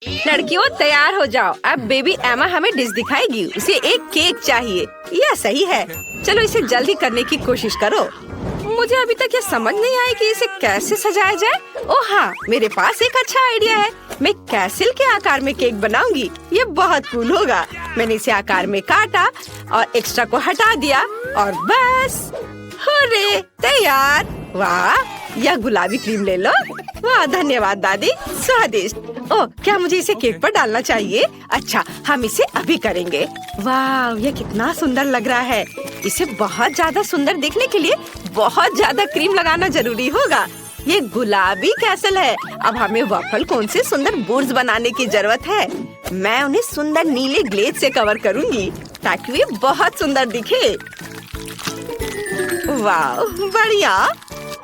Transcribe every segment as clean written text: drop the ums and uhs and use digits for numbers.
लड़कियों तैयार हो जाओ, अब बेबी एमा हमें डिश दिखाएगी। उसे एक केक चाहिए। यह सही है, चलो इसे जल्दी करने की कोशिश करो। मुझे अभी तक ये समझ नहीं आया कि इसे कैसे सजाया जाए। ओह हाँ, मेरे पास एक अच्छा आइडिया है। मैं कैसल के आकार में केक बनाऊंगी। ये बहुत कूल होगा। मैंने इसे आकार में काटा और एक्स्ट्रा को हटा दिया और बस हुर्रे, तैयार। वाह, यह गुलाबी क्रीम ले लो। वाह, धन्यवाद दादी, स्वादिष्ट। ओह, क्या मुझे इसे केक पर डालना चाहिए? अच्छा, हम इसे अभी करेंगे। वाह, यह कितना सुंदर लग रहा है। इसे बहुत ज्यादा सुंदर दिखने के लिए बहुत ज्यादा क्रीम लगाना जरूरी होगा। ये गुलाबी कैसल है। अब हमें वॉफल कोन से सुंदर बोर्ड्स बनाने की जरूरत है। मैं उन्हें सुंदर नीले ग्लेज से कवर करूंगी ताकि वे बहुत सुंदर दिखे। वाह, बढ़िया।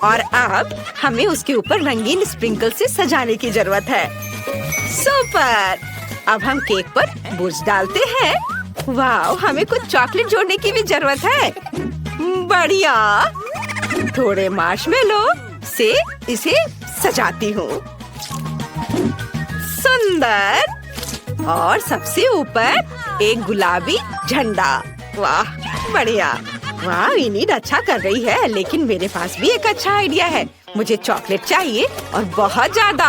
और अब हमें उसके ऊपर रंगीन स्प्रिंकल से सजाने की जरूरत है। सुपर। अब हम केक पर बोर्ड्स डालते हैं। वाह, हमें कुछ चॉकलेट जोड़ने की भी जरूरत है। बढ़िया। थोड़े मार्शमेलो से इसे सजाती हूँ। सुंदर। और सबसे ऊपर एक गुलाबी झंडा। वाह, बढ़िया। वाह, इनीड अच्छा कर रही है, लेकिन मेरे पास भी एक अच्छा आइडिया है। मुझे चॉकलेट चाहिए और बहुत ज्यादा।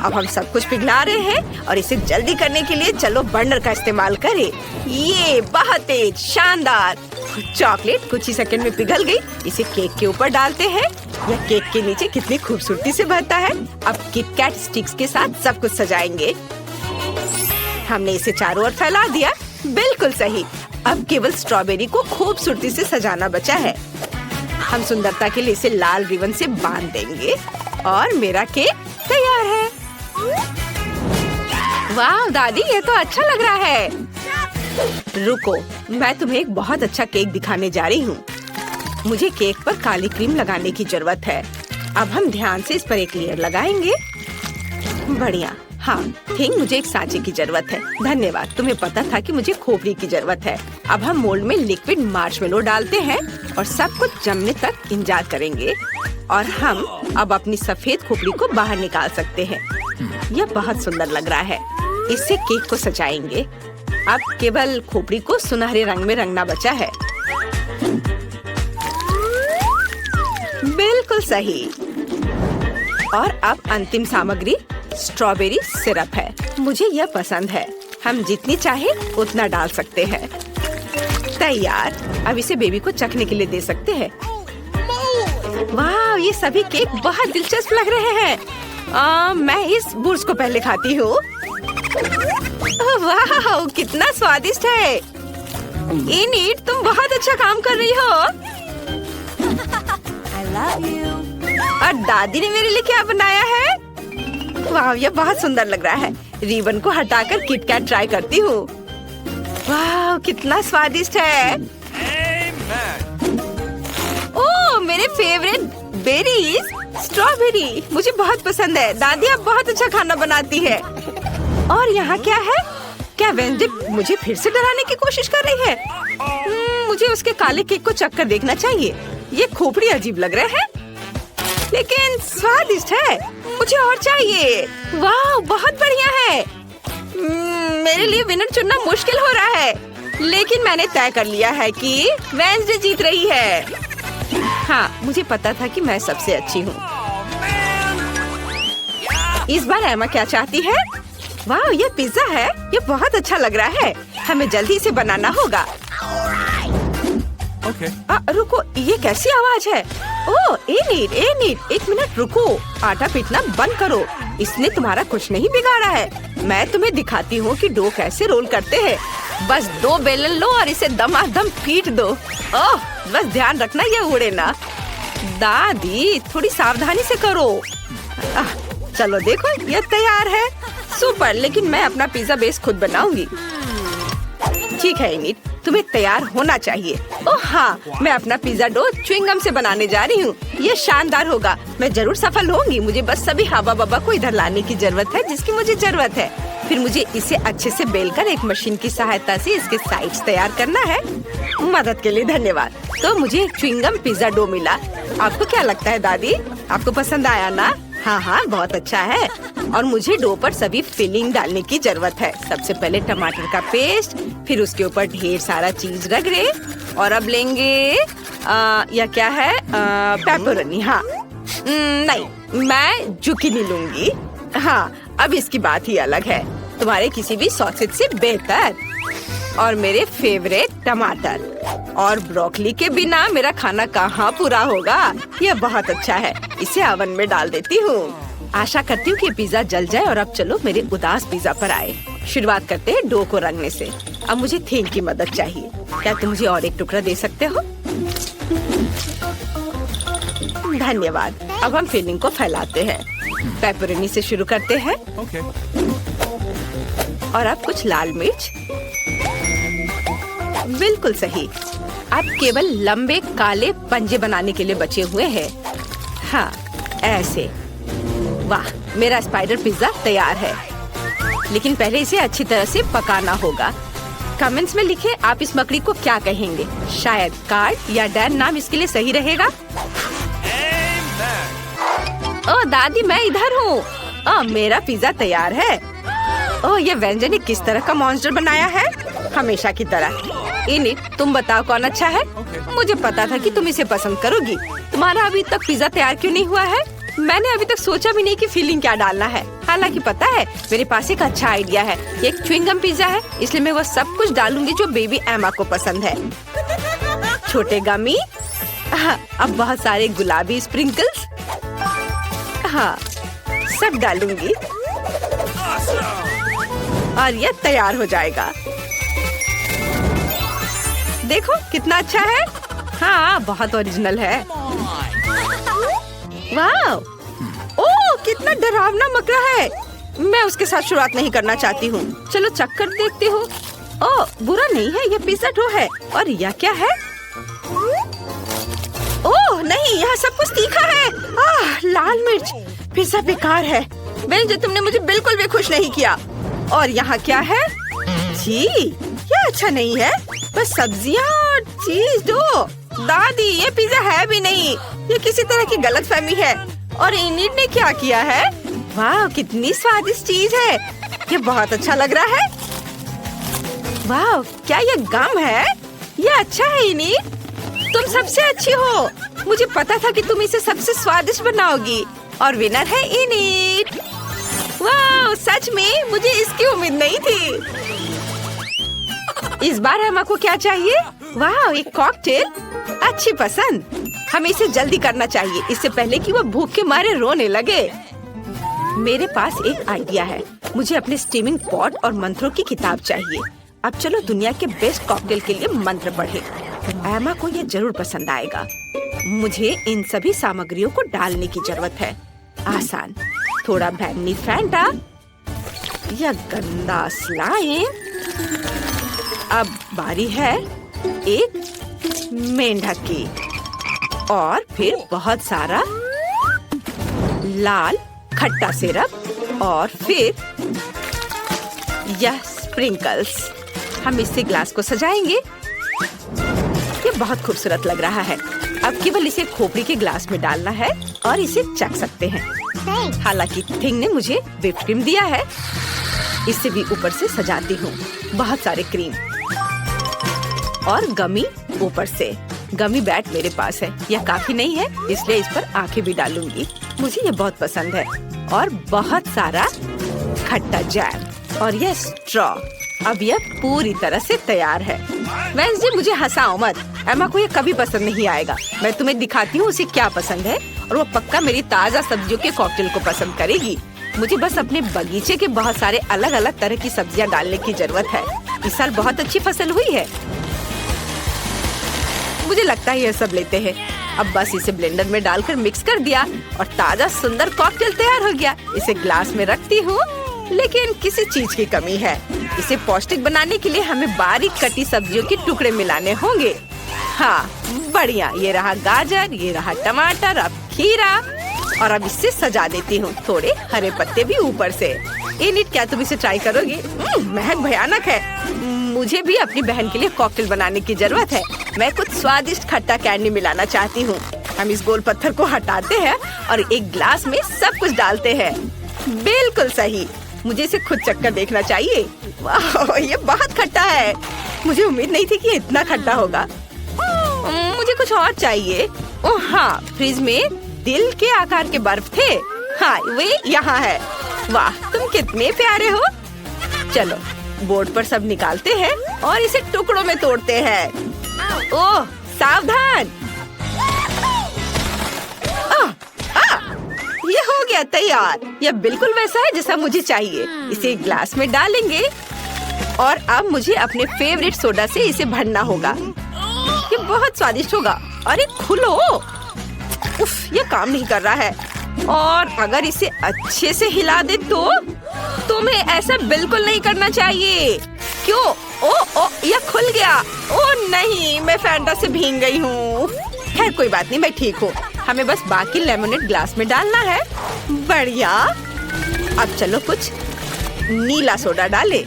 अब हम सब कुछ पिघला रहे हैं और इसे जल्दी करने के लिए चलो बर्नर का इस्तेमाल करें। ये बहुत तेज, शानदार। चॉकलेट कुछ ही सेकंड में पिघल गई। इसे केक के ऊपर डालते हैं। यह केक के नीचे कितनी खूबसूरती से बहता है। अब किटकैट स्टिक्स के साथ सब कुछ सजाएंगे। हमने इसे चारों ओर फैला दिया। बिल्कुल सही। अब केवल स्ट्रॉबेरी को खूबसूरती से सजाना बचा है। हम सुंदरता के लिए इसे लाल रिबन से बांध देंगे और मेरा केक तैयार है। वाह दादी, ये तो अच्छा लग रहा है। रुको, मैं तुम्हें एक बहुत अच्छा केक दिखाने जा रही हूँ। मुझे केक पर काली क्रीम लगाने की जरूरत है। अब हम ध्यान से इस पर एक लेयर लगाएंगे। बढ़िया। हाँ, थिंक मुझे एक सांचे की जरूरत है। धन्यवाद, तुम्हें पता था कि मुझे खोपड़ी की जरूरत है। अब हम मोल्ड में लिक्विड मार्शमेलो डालते हैं और सब कुछ जमने तक इंतजार करेंगे। और हम अब अपनी सफेद खोपड़ी को बाहर निकाल सकते हैं। यह बहुत सुंदर लग रहा है। इससे केक को सजाएंगे। अब केवल खोपड़ी को सुनहरे रंग में रंगना बचा है। बिल्कुल सही। और अब अंतिम सामग्री स्ट्रॉबेरी सिरप है। मुझे यह पसंद है। हम जितनी चाहे उतना डाल सकते हैं। तैयार। अब इसे बेबी को चखने के लिए दे सकते हैं। वाह, ये सभी केक बहुत दिलचस्प लग रहे हैं। मैं इस बुर्ज को पहले खाती हूँ। वाह, कितना स्वादिष्ट है। इनीड, तुम बहुत अच्छा काम कर रही हो। I love you. और दादी ने मेरे लिए क्या बनाया है? वाह, ये बहुत सुंदर लग रहा है। रिबन को हटाकर किटकैट ट्राई करती हूँ। वाह, कितना स्वादिष्ट है। ओह, मेरे फेवरेट बेरीज, स्ट्रॉबेरी मुझे बहुत पसंद है। दादी अब बहुत अच्छा खाना बनाती है। और यहाँ क्या है? क्या वेंसडे मुझे फिर से डराने की कोशिश कर रही है? मुझे उसके काले केक को चख कर देखना चाहिए। ये खोपड़ी अजीब लग रहा है, लेकिन स्वादिष्ट है। मुझे और चाहिए। वाह, बहुत बढ़िया है। मेरे लिए विनर चुनना मुश्किल हो रहा है, लेकिन मैंने तय कर लिया है कि वेंसडे जीत रही है। हाँ, मुझे पता था कि मैं सबसे अच्छी हूँ। इस बार एमा क्या चाहती है? वाह, ये पिज्जा है। ये बहुत अच्छा लग रहा है। हमें जल्दी इसे बनाना होगा। रुको, ये कैसी आवाज है? ओह, एनीड, एक मिनट रुको। आटा पीटना बंद करो। इसने तुम्हारा कुछ नहीं बिगाड़ा है। मैं तुम्हें दिखाती हूँ कि डो कैसे रोल करते हैं। बस 2 बेलन लो और इसे दमादम पीट दो। ओह, बस ध्यान रखना ये उड़े ना। दादी, थोड़ी सावधानी से करो। चलो देखो, ये तैयार है। सुपर, लेकिन मैं अपना पिज्जा बेस खुद बनाऊंगी। ठीक है इनीड, तुम्हें तैयार होना चाहिए। ओह हाँ, मैं अपना पिज्जा डो च्युइंगम से बनाने जा रही हूँ। ये शानदार होगा। मैं जरूर सफल होंगी। मुझे बस सभी हवा बब्बा को इधर लाने की जरूरत है जिसकी मुझे जरूरत है। फिर मुझे इसे अच्छे से बेलकर एक मशीन की सहायता से इसके साइड्स तैयार करना है। मदद के लिए धन्यवाद। तो मुझे एक च्युइंगम पिज्जा डो मिला। आपको क्या लगता है दादी? आपको पसंद आया ना? हाँ हाँ, बहुत अच्छा है। और मुझे डो पर सभी फिलिंग डालने की जरूरत है। सबसे पहले टमाटर का पेस्ट, फिर उसके ऊपर ढेर सारा चीज रगड़े। और अब लेंगे या क्या है, पेपरोनी। हाँ नहीं, मैं जुकीनी लूंगी। हाँ, अब इसकी बात ही अलग है, तुम्हारे किसी भी सॉसेज से बेहतर। और मेरे फेवरेट टमाटर और ब्रोकली के बिना मेरा खाना कहाँ पूरा होगा। यह बहुत अच्छा है, इसे ओवन में डाल देती हूँ। आशा करती हूँ कि पिज्जा जल जाए। और अब चलो मेरे उदास पिज्जा पर आए। शुरुआत करते हैं डो को रंगने से। अब मुझे थीम की मदद चाहिए। क्या तुम मुझे और एक टुकड़ा दे सकते हो? धन्यवाद। अब हम फिलिंग को फैलाते हैं। पेपरोनी से शुरू करते हैं। और अब कुछ लाल मिर्च। बिल्कुल सही। अब केवल लंबे काले पंजे बनाने के लिए बचे हुए हैं। हाँ, ऐसे। वाह, मेरा स्पाइडर पिज्जा तैयार है। लेकिन पहले इसे अच्छी तरह से पकाना होगा। कमेंट्स में लिखें आप इस मकड़ी को क्या कहेंगे। शायद कार्ड या डैन नाम इसके लिए सही रहेगा। ओह दादी, मैं इधर हूँ। मेरा पिज्जा तैयार है। ओह, ये व्यंजन किस तरह का मॉन्स्टर बनाया है? हमेशा की तरह। इनिट, तुम बताओ कौन अच्छा है? मुझे पता था कि तुम इसे पसंद करोगी। तुम्हारा अभी तक पिज्जा तैयार क्यों नहीं हुआ है? मैंने अभी तक सोचा भी नहीं कि फिलिंग क्या डालना है। हालांकि पता है, मेरे पास एक अच्छा आइडिया है। ये एक च्युइंगम पिज्जा है, इसलिए मैं वो सब कुछ डालूंगी जो बेबी एमा को पसंद है। छोटे गमी, अब बहुत सारे गुलाबी स्प्रिंकल्स। हाँ, सब डालूंगी और ये तैयार हो जाएगा। देखो कितना अच्छा है। हाँ, बहुत ओरिजिनल है। वाह, ओह कितना डरावना मकड़ा है। मैं उसके साथ शुरुआत नहीं करना चाहती हूँ। चलो चक्कर देखते हो। ओह, बुरा नहीं है, ये पिज्जा डो है। और यह क्या है? ओह नहीं, यहाँ सब कुछ तीखा है। लाल मिर्च। पिज्जा बेकार है। जो तुमने मुझे बिल्कुल भी खुश नहीं किया। और यहाँ क्या है? जी, ये अच्छा नहीं है। बस सब्जियाँ और चीज दो। दादी, ये पिज्जा है भी नहीं। ये किसी तरह की गलतफहमी है। और इनिट ने क्या किया है? वाह, कितनी स्वादिष्ट चीज है। ये बहुत अच्छा लग रहा है। वाह, क्या ये गम है? ये अच्छा है इनिट। तुम सबसे अच्छी हो। मुझे पता था कि तुम इसे सबसे स्वादिष्ट बनाओगी। और विनर है इनिट। वाह, सच में मुझे इसकी उम्मीद नहीं थी। इस बार एमा को क्या चाहिए? वाह, एक कॉकटेल। अच्छी पसंद। हमें इसे जल्दी करना चाहिए, इससे पहले कि वो भूख के मारे रोने लगे। मेरे पास एक आइडिया है। मुझे अपने स्टीमिंग पॉट और मंत्रों की किताब चाहिए। अब चलो दुनिया के बेस्ट कॉकटेल के लिए मंत्र पढ़ें। एमा को ये जरूर पसंद आएगा। मुझे इन सभी सामग्रियों को डालने की जरूरत है। आसान, थोड़ा बैंगनी फैंटा, यह गंदा स्लाइम। अब बारी है एक मेंढक की। और फिर बहुत सारा लाल खट्टा सिरप। और फिर यह स्प्रिंकल्स। हम इससे ग्लास को सजाएंगे। ये बहुत खूबसूरत लग रहा है। अब केवल इसे खोपड़ी के ग्लास में डालना है और इसे चख सकते हैं। हालांकि थिंग ने मुझे व्हिप्ड क्रीम दिया है। इससे भी ऊपर से सजाती हूँ। बहुत सारे क्रीम और गमी ऊपर से। गमी बैट मेरे पास है। यह काफी नहीं है, इसलिए इस पर आंखें भी डालूंगी। मुझे ये बहुत पसंद है। और बहुत सारा खट्टा जैम और यह स्ट्रॉ। अब यह पूरी तरह से तैयार है। वेंसडे, मुझे हंसाओ मत। एमा को ये कभी पसंद नहीं आएगा। मैं तुम्हें दिखाती हूँ उसे क्या पसंद है। और वो पक्का मेरी ताजा सब्जियों के कॉकटेल को पसंद करेगी। मुझे बस अपने बगीचे के बहुत सारे अलग अलग तरह की सब्जियाँ डालने की जरूरत है। इस साल बहुत अच्छी फसल हुई है। मुझे लगता है यह सब लेते हैं। अब बस इसे ब्लेंडर में डालकर मिक्स कर दिया और ताजा सुंदर कॉकटेल तैयार हो गया। इसे ग्लास में रखती हूँ। लेकिन किसी चीज की कमी है। इसे पौष्टिक बनाने के लिए हमें बारीक कटी सब्जियों के टुकड़े मिलाने होंगे। हाँ, बढ़िया। ये रहा गाजर, ये रहा टमाटर, अब खीरा। और अब इससे सजा देती हूँ। थोड़े हरे पत्ते भी ऊपर से। इनिट, क्या तुम इसे ट्राई करोगे? महक भयानक है। मुझे भी अपनी बहन के लिए कॉकटेल बनाने की जरूरत है। मैं कुछ स्वादिष्ट खट्टा कैंडी मिलाना चाहती हूँ। हम इस गोल पत्थर को हटाते हैं और एक ग्लास में सब कुछ डालते हैं। बिल्कुल सही। मुझे इसे खुद चक्कर देखना चाहिए। वाह, ये बहुत खट्टा है। मुझे उम्मीद नहीं थी कि इतना खट्टा होगा। मुझे कुछ और चाहिए। ओह हाँ, फ्रिज में दिल के आकार के बर्फ थे। हाँ, वे यहाँ है। वाह, तुम कितने प्यारे हो। चलो बोर्ड पर सब निकालते हैं और इसे टुकड़ों में तोड़ते हैं। ओह सावधान। ये हो गया तैयार। यह बिल्कुल वैसा है जैसा मुझे चाहिए। इसे ग्लास में डालेंगे और अब मुझे अपने फेवरेट सोडा से इसे भरना होगा। ये बहुत स्वादिष्ट होगा। अरे खुलो। उफ, ये काम नहीं कर रहा है। और अगर इसे अच्छे से हिला दे तो तुम्हें ऐसा बिल्कुल नहीं करना चाहिए। क्यों? ओ, यह खुल गया। ओ नहीं, मैं फैंटा से भीग गई हूँ। खैर कोई बात नहीं, मैं ठीक हूँ। हमें बस बाकी लेमोनेड ग्लास में डालना है। बढ़िया। अब चलो कुछ नीला सोडा डाले,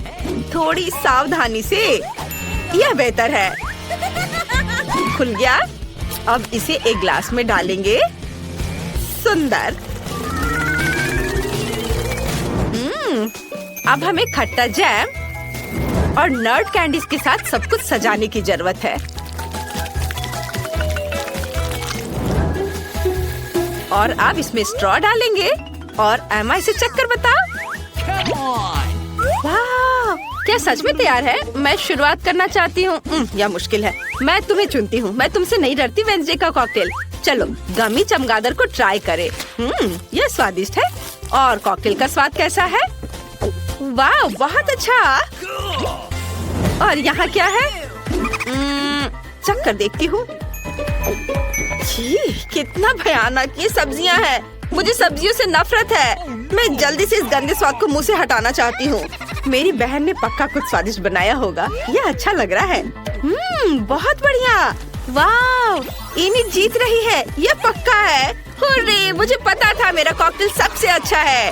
थोड़ी सावधानी से। यह बेहतर है। खुल गया। अब इसे एक ग्लास में डालेंगे। सुंदर। अब हमें खट्टा जैम और नट कैंडीज के साथ सब कुछ सजाने की जरूरत है। और अब इसमें स्ट्रॉ डालेंगे और एमा इसे चक्कर बता। वाह, क्या सच में तैयार है? मैं शुरुआत करना चाहती हूँ। यह मुश्किल है। मैं तुम्हें चुनती हूँ। मैं तुमसे नहीं डरती। वेडनेसडे का कॉकटेल। चलो गमी चमगादड़ को ट्राई करें। यह स्वादिष्ट है। और कॉकटेल का स्वाद कैसा है? वाह, बहुत अच्छा। और यहाँ क्या है? चक्कर देखती हूँ। कितना भयानक ये सब्जियाँ हैं। मुझे सब्जियों से नफरत है। मैं जल्दी से इस गंदे स्वाद को मुंह से हटाना चाहती हूँ। मेरी बहन ने पक्का कुछ स्वादिष्ट बनाया होगा। यह अच्छा लग रहा है। बहुत बढ़िया। वाह, इनी जीत रही है। यह पक्का है। हुर्रे, मुझे पता था मेरा कॉकटेल सबसे अच्छा है।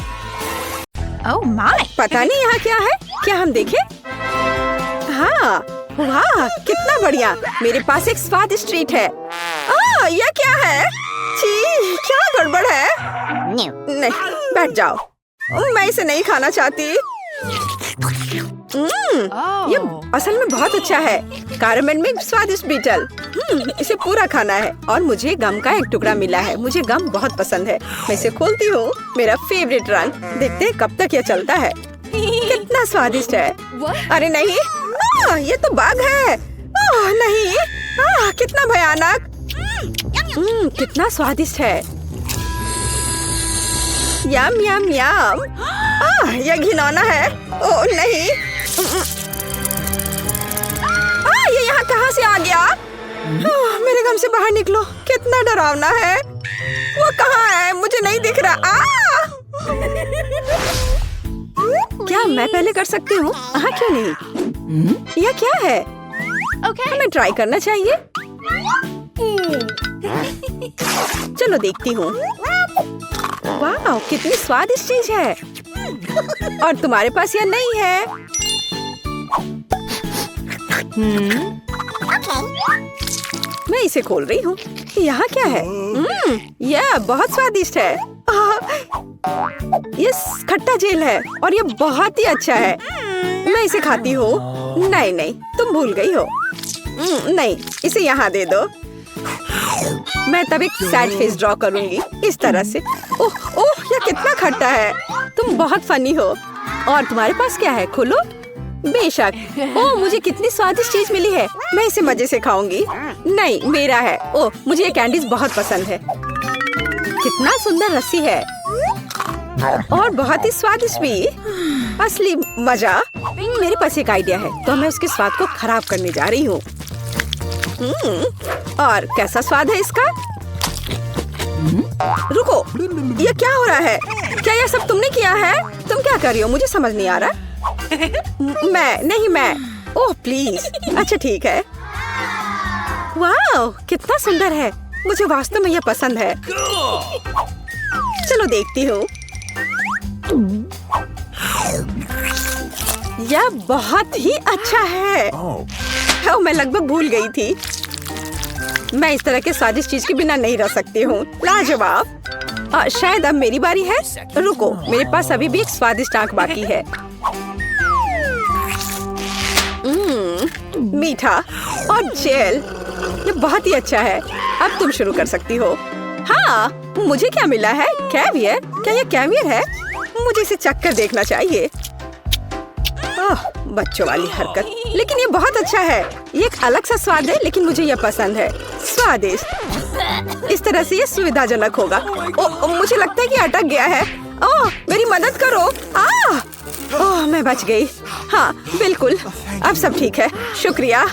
ओह माय, पता नहीं यहाँ क्या है। क्या हम देखें? हाँ, वाह कितना बढ़िया। मेरे पास एक स्वादिष्ट ट्रीट है। यह क्या है? छी, क्या गड़बड़ है? नहीं, बैठ जाओ। मैं इसे नहीं खाना चाहती। ये असल में बहुत अच्छा है। कैरेमल में स्वादिष्ट बीटल। इसे पूरा खाना है। और मुझे गम का एक टुकड़ा मिला है। मुझे गम बहुत पसंद है। मैं इसे खोलती हूँ। मेरा फेवरेट रंग। देखते हैं कब तक यह चलता है। कितना स्वादिष्ट है। अरे नहीं, ये तो बाघ है। नहीं, कितना भयानक। कितना स्वादिष्ट है। यम यम यम। यह घिनौना है। ओह नहीं। ये यहाँ कहाँ से आ गया? मेरे गम से बाहर निकलो। कितना डरावना है। वो कहाँ है? मुझे नहीं दिख रहा। क्या मैं पहले कर सकती हूँ? हाँ, क्यों नहीं? यह क्या है? हमें ट्राई करना चाहिए। चलो देखती हूँ। वाह, कितनी स्वादिष्ट चीज है। और तुम्हारे पास यह नहीं है। मैं इसे खोल रही हूँ। यहाँ क्या है? यह बहुत स्वादिष्ट है। ये खट्टा जेल है और ये बहुत ही अच्छा है। मैं इसे खाती हूँ। नहीं नहीं, तुम भूल गई हो। नहीं, इसे यहाँ दे दो। मैं तब एक सैड फेस ड्रॉ करूंगी इस तरह से। ओह ओह, यह कितना खट्टा है। तुम बहुत फनी हो। और तुम्हारे पास क्या है? खोलो। बेशक। ओह, मुझे कितनी स्वादिष्ट चीज मिली है। मैं इसे मजे से खाऊंगी। नहीं, मेरा है। ओह, मुझे ये कैंडीज बहुत पसंद है। कितना सुंदर रस्सी है और बहुत ही स्वादिष्ट भी। असली मजा। मेरे पास एक आइडिया है, तो मैं उसके स्वाद को खराब करने जा रही हूँ। और कैसा स्वाद है इसका? रुको, ये क्या हो रहा है? क्या यह सब तुमने किया है? तुम क्या कर रही हो? मुझे समझ नहीं आ रहा। मैं। Oh please. अच्छा ठीक है। वाह, कितना सुंदर है। मुझे वास्तव में यह पसंद है। चलो देखती हूँ। यह बहुत ही अच्छा है। मैं लगभग भूल गई थी। मैं इस तरह के स्वादिष्ट चीज के बिना नहीं रह सकती हूँ। लाजवाब। शायद अब मेरी बारी है। रुको, मेरे पास अभी भी एक स्वादिष्ट आंख बाकी है। मीठा और जेल, ये बहुत ही अच्छा है। अब तुम शुरू कर सकती हो। हाँ, मुझे क्या मिला है? कैवियर? क्या ये कैवियर है? मुझे इसे चखकर देखना चाहिए। ओह, बच्चों वाली हरकत। लेकिन ये बहुत अच्छा है। ये एक अलग सा स्वाद है, लेकिन मुझे ये पसंद है। स्वादिष्ट। इस तरह से ये सुविधाजनक होगा। मुझे लगता है कि अटक गया है। ओह, मेरी मदद करो। ओह, मैं बच गई। हाँ, बिल्कुल। अब सब ठीक है। शुक्रिया।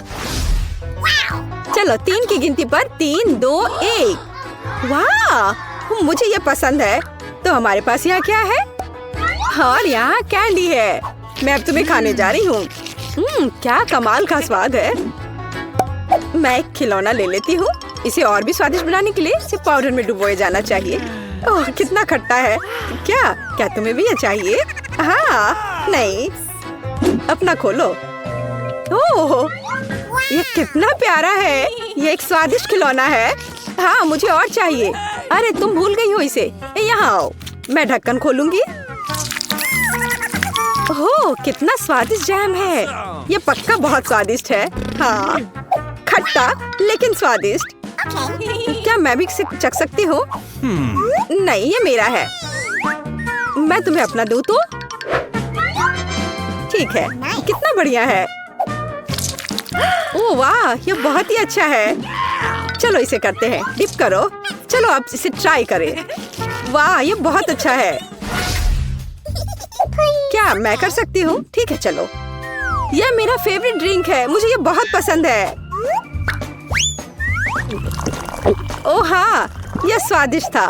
चलो 3 की गिनती पर 3, 2, 1। वाह, मुझे ये पसंद है। तो हमारे पास यहाँ क्या है? और यहाँ कैंडी है। मैं अब तुम्हें खाने जा रही हूँ। क्या कमाल का स्वाद है। मैं एक खिलौना ले लेती हूँ। इसे और भी स्वादिष्ट बनाने के लिए इसे पाउडर में डुबोया जाना चाहिए। ओह, कितना खट्टा है। क्या तुम्हें भी ये चाहिए? हाँ, नहीं। अपना खोलो। ओह, ये कितना प्यारा है। ये एक स्वादिष्ट खिलौना है। हाँ, मुझे और चाहिए। अरे, तुम भूल गई हो इसे। यहाँ आओ, मैं ढक्कन खोलूंगी। ओह, कितना स्वादिष्ट जैम है। ये पक्का बहुत स्वादिष्ट है। हाँ, खट्टा लेकिन स्वादिष्ट। क्या मैं भी इसे चख सकती हूँ? नहीं, ये मेरा है। मैं तुम्हें अपना दूँ तो? ठीक है, कितना बढ़िया है। ओह वाह, ये बहुत ही अच्छा है। चलो इसे करते हैं। डिप करो। चलो अब इसे ट्राई करें। वाह, ये बहुत अच्छा है। क्या मैं कर सकती हूँ? ठीक है, चलो। यह मेरा फेवरेट ड्रिंक है। मुझे ये बहुत पसंद है। ओह हाँ, यह स्वादिष्ट था।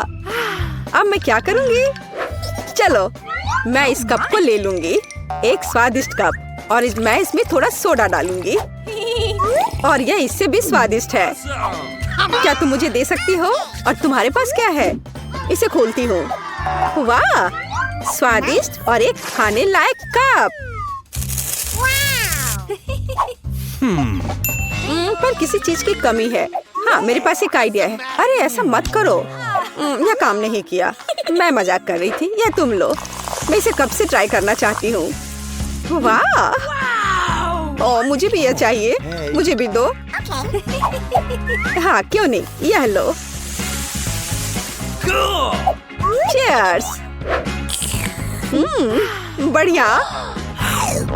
अब मैं क्या करूँगी? चलो, मैं इस कप को ले लूंगी। एक स्वादिष्ट कप। और मैं इसमें थोड़ा सोडा डालूंगी। और यह इससे भी स्वादिष्ट है। क्या तुम मुझे दे सकती हो? और तुम्हारे पास क्या है? इसे खोलती हूँ। वाह, स्वादिष्ट और एक खाने लायक कप। पर किसी चीज की कमी है। हाँ, मेरे पास एक आइडिया है। अरे ऐसा मत करो। यह काम नहीं किया। मैं मजाक कर रही थी। यह तुम लो। मैं इसे कब से ट्राई करना चाहती हूँ। वाह, ओह, मुझे भी यह चाहिए। मुझे भी दो। हाँ, क्यों नहीं, यह लो। चीयर्स। बढ़िया।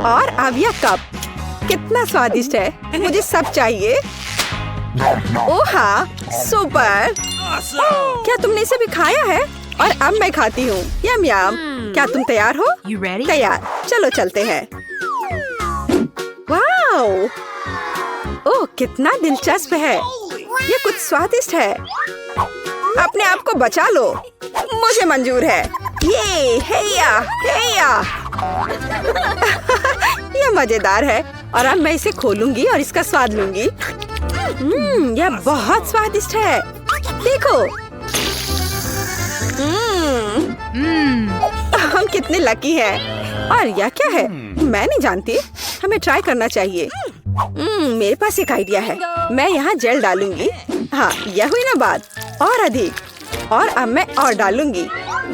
और अब यह कप कितना स्वादिष्ट है। मुझे सब चाहिए। ओह हाँ, सुपर। क्या तुमने इसे भी खाया है? और अब मैं खाती हूँ। यम यम। क्या तुम तैयार हो? तैयार। चलो चलते हैं। वाओ, ओह कितना दिलचस्प है। ये कुछ स्वादिष्ट है। अपने आप को बचा लो। मुझे मंजूर है। ये हेया हेया। ये मजेदार है। और अब मैं इसे खोलूंगी और इसका स्वाद लूंगी। यह बहुत स्वादिष्ट है। देखो। हम कितने लकी हैं। और यह क्या है? मैं नहीं जानती। हमें ट्राई करना चाहिए। मेरे पास एक आइडिया है। मैं यहाँ जेल डालूंगी। हाँ, यह हुई ना बात। और अधिक। और अब मैं और डालूंगी।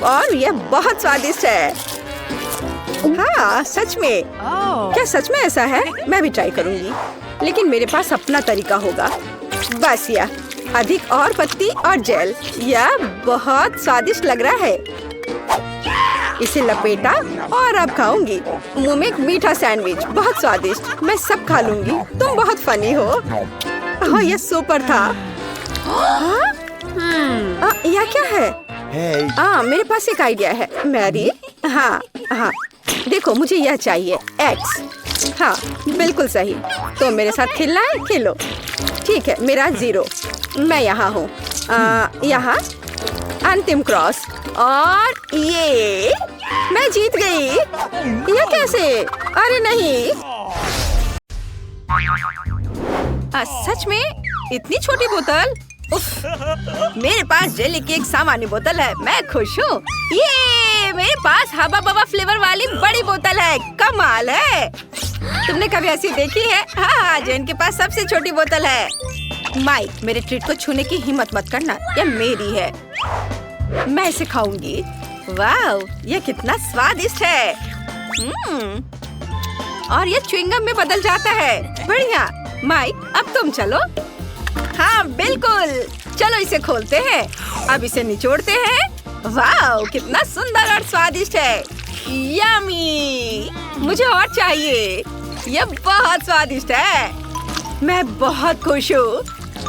और यह बहुत स्वादिष्ट है। हाँ, सच में। क्या सच में ऐसा है? मैं भी ट्राई करूंगी। लेकिन मेरे पास अपना तरीका होगा। बस यह अधिक और पत्ती और जेल। यह बहुत स्वादिष्ट लग रहा है। इसे लपेटा और अब खाऊंगी। मुंह में एक मीठा सैंडविच। बहुत स्वादिष्ट। मैं सब खा लूंगी। तुम बहुत फनी हो। हाँ, यह सुपर था। यह क्या है? मेरे पास एक आइडिया है। मैरी। हाँ हाँ, देखो मुझे यह चाहिए। एक्स। हाँ, बिल्कुल सही। तो मेरे साथ खेलना है? खेलो। ठीक है, मेरा 0। मैं यहाँ हूँ। यहाँ अंतिम क्रॉस। और ये मैं जीत गई। यह कैसे? अरे नहीं। सच में? इतनी छोटी बोतल? उफ, मेरे पास जेली की एक सामान्य बोतल है। मैं खुश हूँ। ये मेरे पास हबा बबा फ्लेवर वाली बड़ी बोतल है। कमाल है। तुमने कभी ऐसी देखी है? हाँ, जिनके पास सबसे छोटी बोतल है। माइक, मेरे ट्रीट को छूने की हिम्मत मत करना, ये मेरी है। मैं इसे खाऊंगी। वाह, ये कितना स्वादिष्ट है। और ये च्युइंगम में बदल जाता है। बढ़िया। माइक, अब तुम चलो। हाँ बिल्कुल, चलो इसे खोलते हैं। अब इसे निचोड़ते हैं। वाह, कितना सुंदर और स्वादिष्ट है। यम्मी, मुझे और चाहिए। ये बहुत स्वादिष्ट है। मैं बहुत खुश हूँ।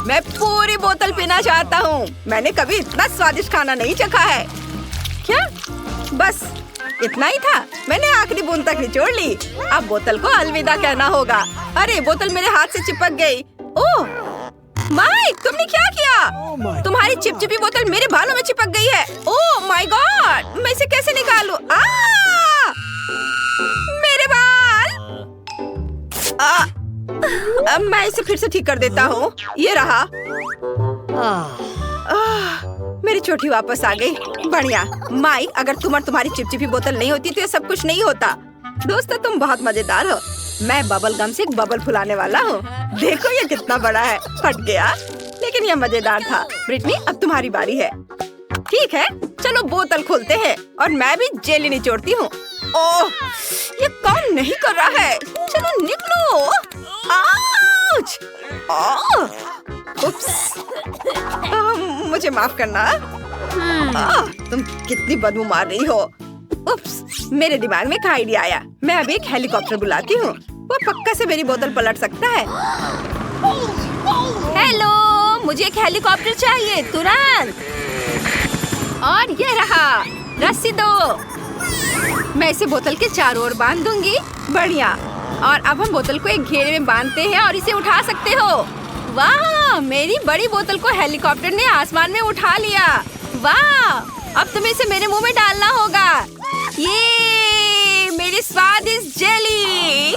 मैं पूरी बोतल पीना चाहता हूँ। मैंने कभी इतना स्वादिष्ट खाना नहीं चखा है। क्या? बस इतना ही था? मैंने आखिरी बूंद तक निचोड़ ली। अब बोतल को अलविदा कहना होगा। अरे, बोतल मेरे हाथ से चिपक गई। ओह माइक, तुमने क्या किया? तुम्हारी चिपचिपी बोतल मेरे बालों में चिपक गई है। ओह माय गॉड, मैं इसे कैसे निकालूं? मेरे बाल। अब मैं इसे फिर से ठीक कर देता हूँ। ये रहा। मेरी चोटी वापस आ गई। बढ़िया। माइक, अगर तुम और तुम्हारी चिपचिपी बोतल नहीं होती तो ये सब कुछ नहीं होता। दोस्तों, तुम बहुत मजेदार हो। मैं बबल गम से एक बबल फुलाने वाला हूँ। देखो ये कितना बड़ा है। फट गया, लेकिन ये मजेदार था। ब्रिटनी, अब तुम्हारी बारी है। ठीक है, चलो बोतल खोलते हैं और मैं भी जेली निचोड़ती हूँ। ओह, ये काम नहीं कर रहा है। चलो निकलो। आउच! उप्स। मुझे माफ करना। तुम कितनी बदबू मार रही हो। उप्स, मेरे दिमाग में एक आइडिया आया। मैं अभी एक हेलीकॉप्टर बुलाती हूँ। वो पक्का से मेरी बोतल पलट सकता है। हेलो, मुझे एक हेलीकॉप्टर चाहिए तुरंत। और ये रहा, रस्सी दो। मैं इसे बोतल के चारों ओर बांध दूंगी। बढ़िया। और अब हम बोतल को एक घेरे में बांधते हैं और इसे उठा सकते हो। वाह, मेरी बड़ी बोतल को हेलीकॉप्टर ने आसमान में उठा लिया। वाह, अब तुम्हें इसे मेरे मुंह में डालना होगा। ये मेरी स्वादिष्ट जेली।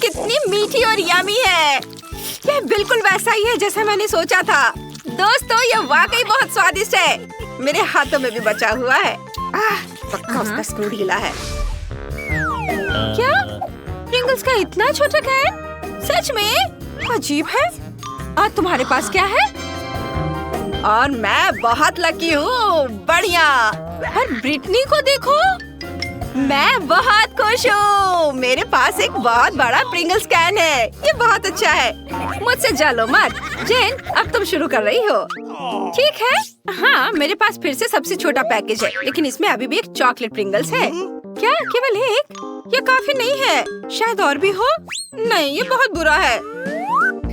कितनी मीठी और यमी है। ये बिल्कुल वैसा ही है जैसा मैंने सोचा था। दोस्तों, ये वाकई बहुत स्वादिष्ट है। मेरे हाथों में भी बचा हुआ है। पक्का उसका स्क्रू ढीला है। क्या? प्रिंगल्स का इतना छोटा कैन? सच में? अजीब है। और तुम्हारे पास क्या है? और मैं बहुत लकी हूँ। बढ़िया। और ब्रिटनी को देखो, मैं बहुत खुश हूँ। मेरे पास एक बहुत बड़ा प्रिंगल्स कैन है। ये बहुत अच्छा है। मुझसे जलो मत। जेन, अब तुम शुरू कर रही हो। ठीक है। हाँ, मेरे पास फिर से सबसे छोटा पैकेज है, लेकिन इसमें अभी भी एक चॉकलेट प्रिंगल्स है। क्या केवल एक? ये काफी नहीं है। शायद और भी हो। नहीं, ये बहुत बुरा है।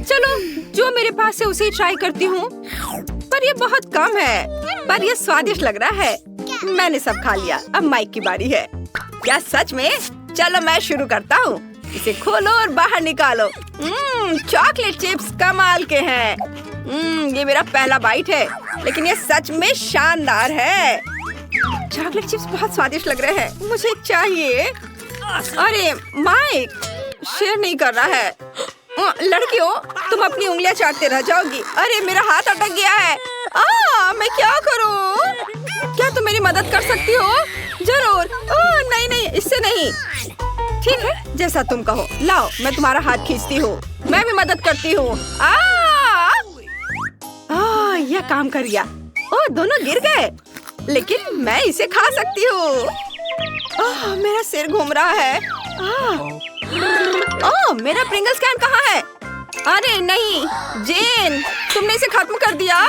चलो, जो मेरे पास है उसे ही ट्राई करती हूँ। पर ये बहुत कम है। पर ये स्वादिष्ट लग रहा है। मैंने सब खा लिया। अब माइक की बारी है। क्या सच में? चलो मैं शुरू करता हूँ। इसे खोलो और बाहर निकालो। चॉकलेट चिप्स कमाल के हैं। ये मेरा पहला बाइट है, लेकिन ये सच में शानदार है। चॉकलेट चिप्स बहुत स्वादिष्ट लग रहे हैं। मुझे एक चाहिए। अरे माइक, शेयर नहीं कर रहा है। लड़कियों, तुम अपनी उंगलियां चाटते रह जाओगी। अरे, मेरा हाथ अटक गया है। मैं क्या करूं? क्या तुम मेरी मदद कर सकती हो? जरूर। नहीं नहीं, इससे नहीं। ठीक है, जैसा तुम कहो। लाओ, मैं तुम्हारा हाथ खींचती हूँ। मैं भी मदद करती हूँ। यह काम कर गया। दोनों गिर गए, लेकिन मैं इसे खा सकती हूँ। मेरा सिर घूम रहा है। मेरा प्रिंगल्स कैन कहाँ है? अरे नहीं, जेन, तुमने इसे खत्म कर दिया।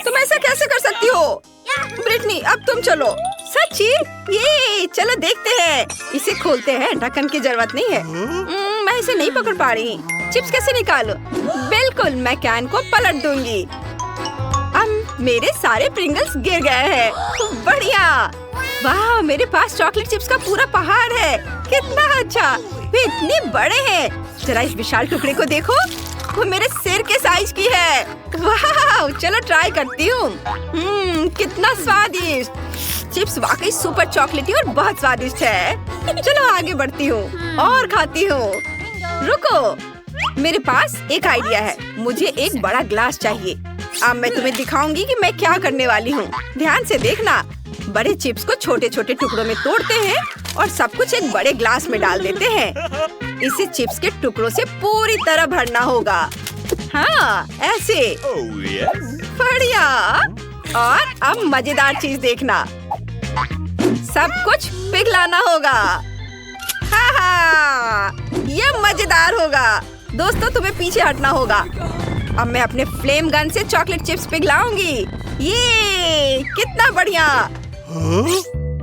तुम ऐसा कैसे कर सकती हो? ब्रिटनी, अब तुम चलो। सच्ची? ये चलो देखते हैं। इसे खोलते हैं। ढक्कन की जरूरत नहीं है। मैं इसे नहीं पकड़ पा रही। चिप्स कैसे निकालूं? बिल्कुल, मैं कैन को पलट दूंगी। अब मेरे सारे प्रिंगल्स गिर गए हैं। बढ़िया। वाह, मेरे पास चॉकलेट चिप्स का पूरा पहाड़ है। कितना अच्छा। वे इतने बड़े हैं। जरा इस विशाल टुकड़े को देखो। वो मेरे सिर के साइज की है। वाह, चलो ट्राई करती हूँ। कितना स्वादिष्ट। चिप्स वाकई सुपर चॉकलेटी और बहुत स्वादिष्ट है। चलो आगे बढ़ती हूँ और खाती हूँ। रुको, मेरे पास एक आइडिया है। मुझे एक बड़ा ग्लास चाहिए। अब मैं तुम्हें दिखाऊंगी कि मैं क्या करने वाली हूँ। ध्यान से देखना। बड़े चिप्स को छोटे छोटे टुकड़ों में तोड़ते हैं और सब कुछ एक बड़े ग्लास में डाल देते हैं। इसे चिप्स के टुकड़ों से पूरी तरह भरना होगा। हाँ, ऐसे। बढ़िया। और अब मजेदार चीज देखना, सब कुछ पिघलाना होगा। हाँ, ये मजेदार होगा। दोस्तों, तुम्हें पीछे हटना होगा। अब मैं अपने फ्लेम गन से चॉकलेट चिप्स पिघलाऊंगी। ये कितना बढ़िया।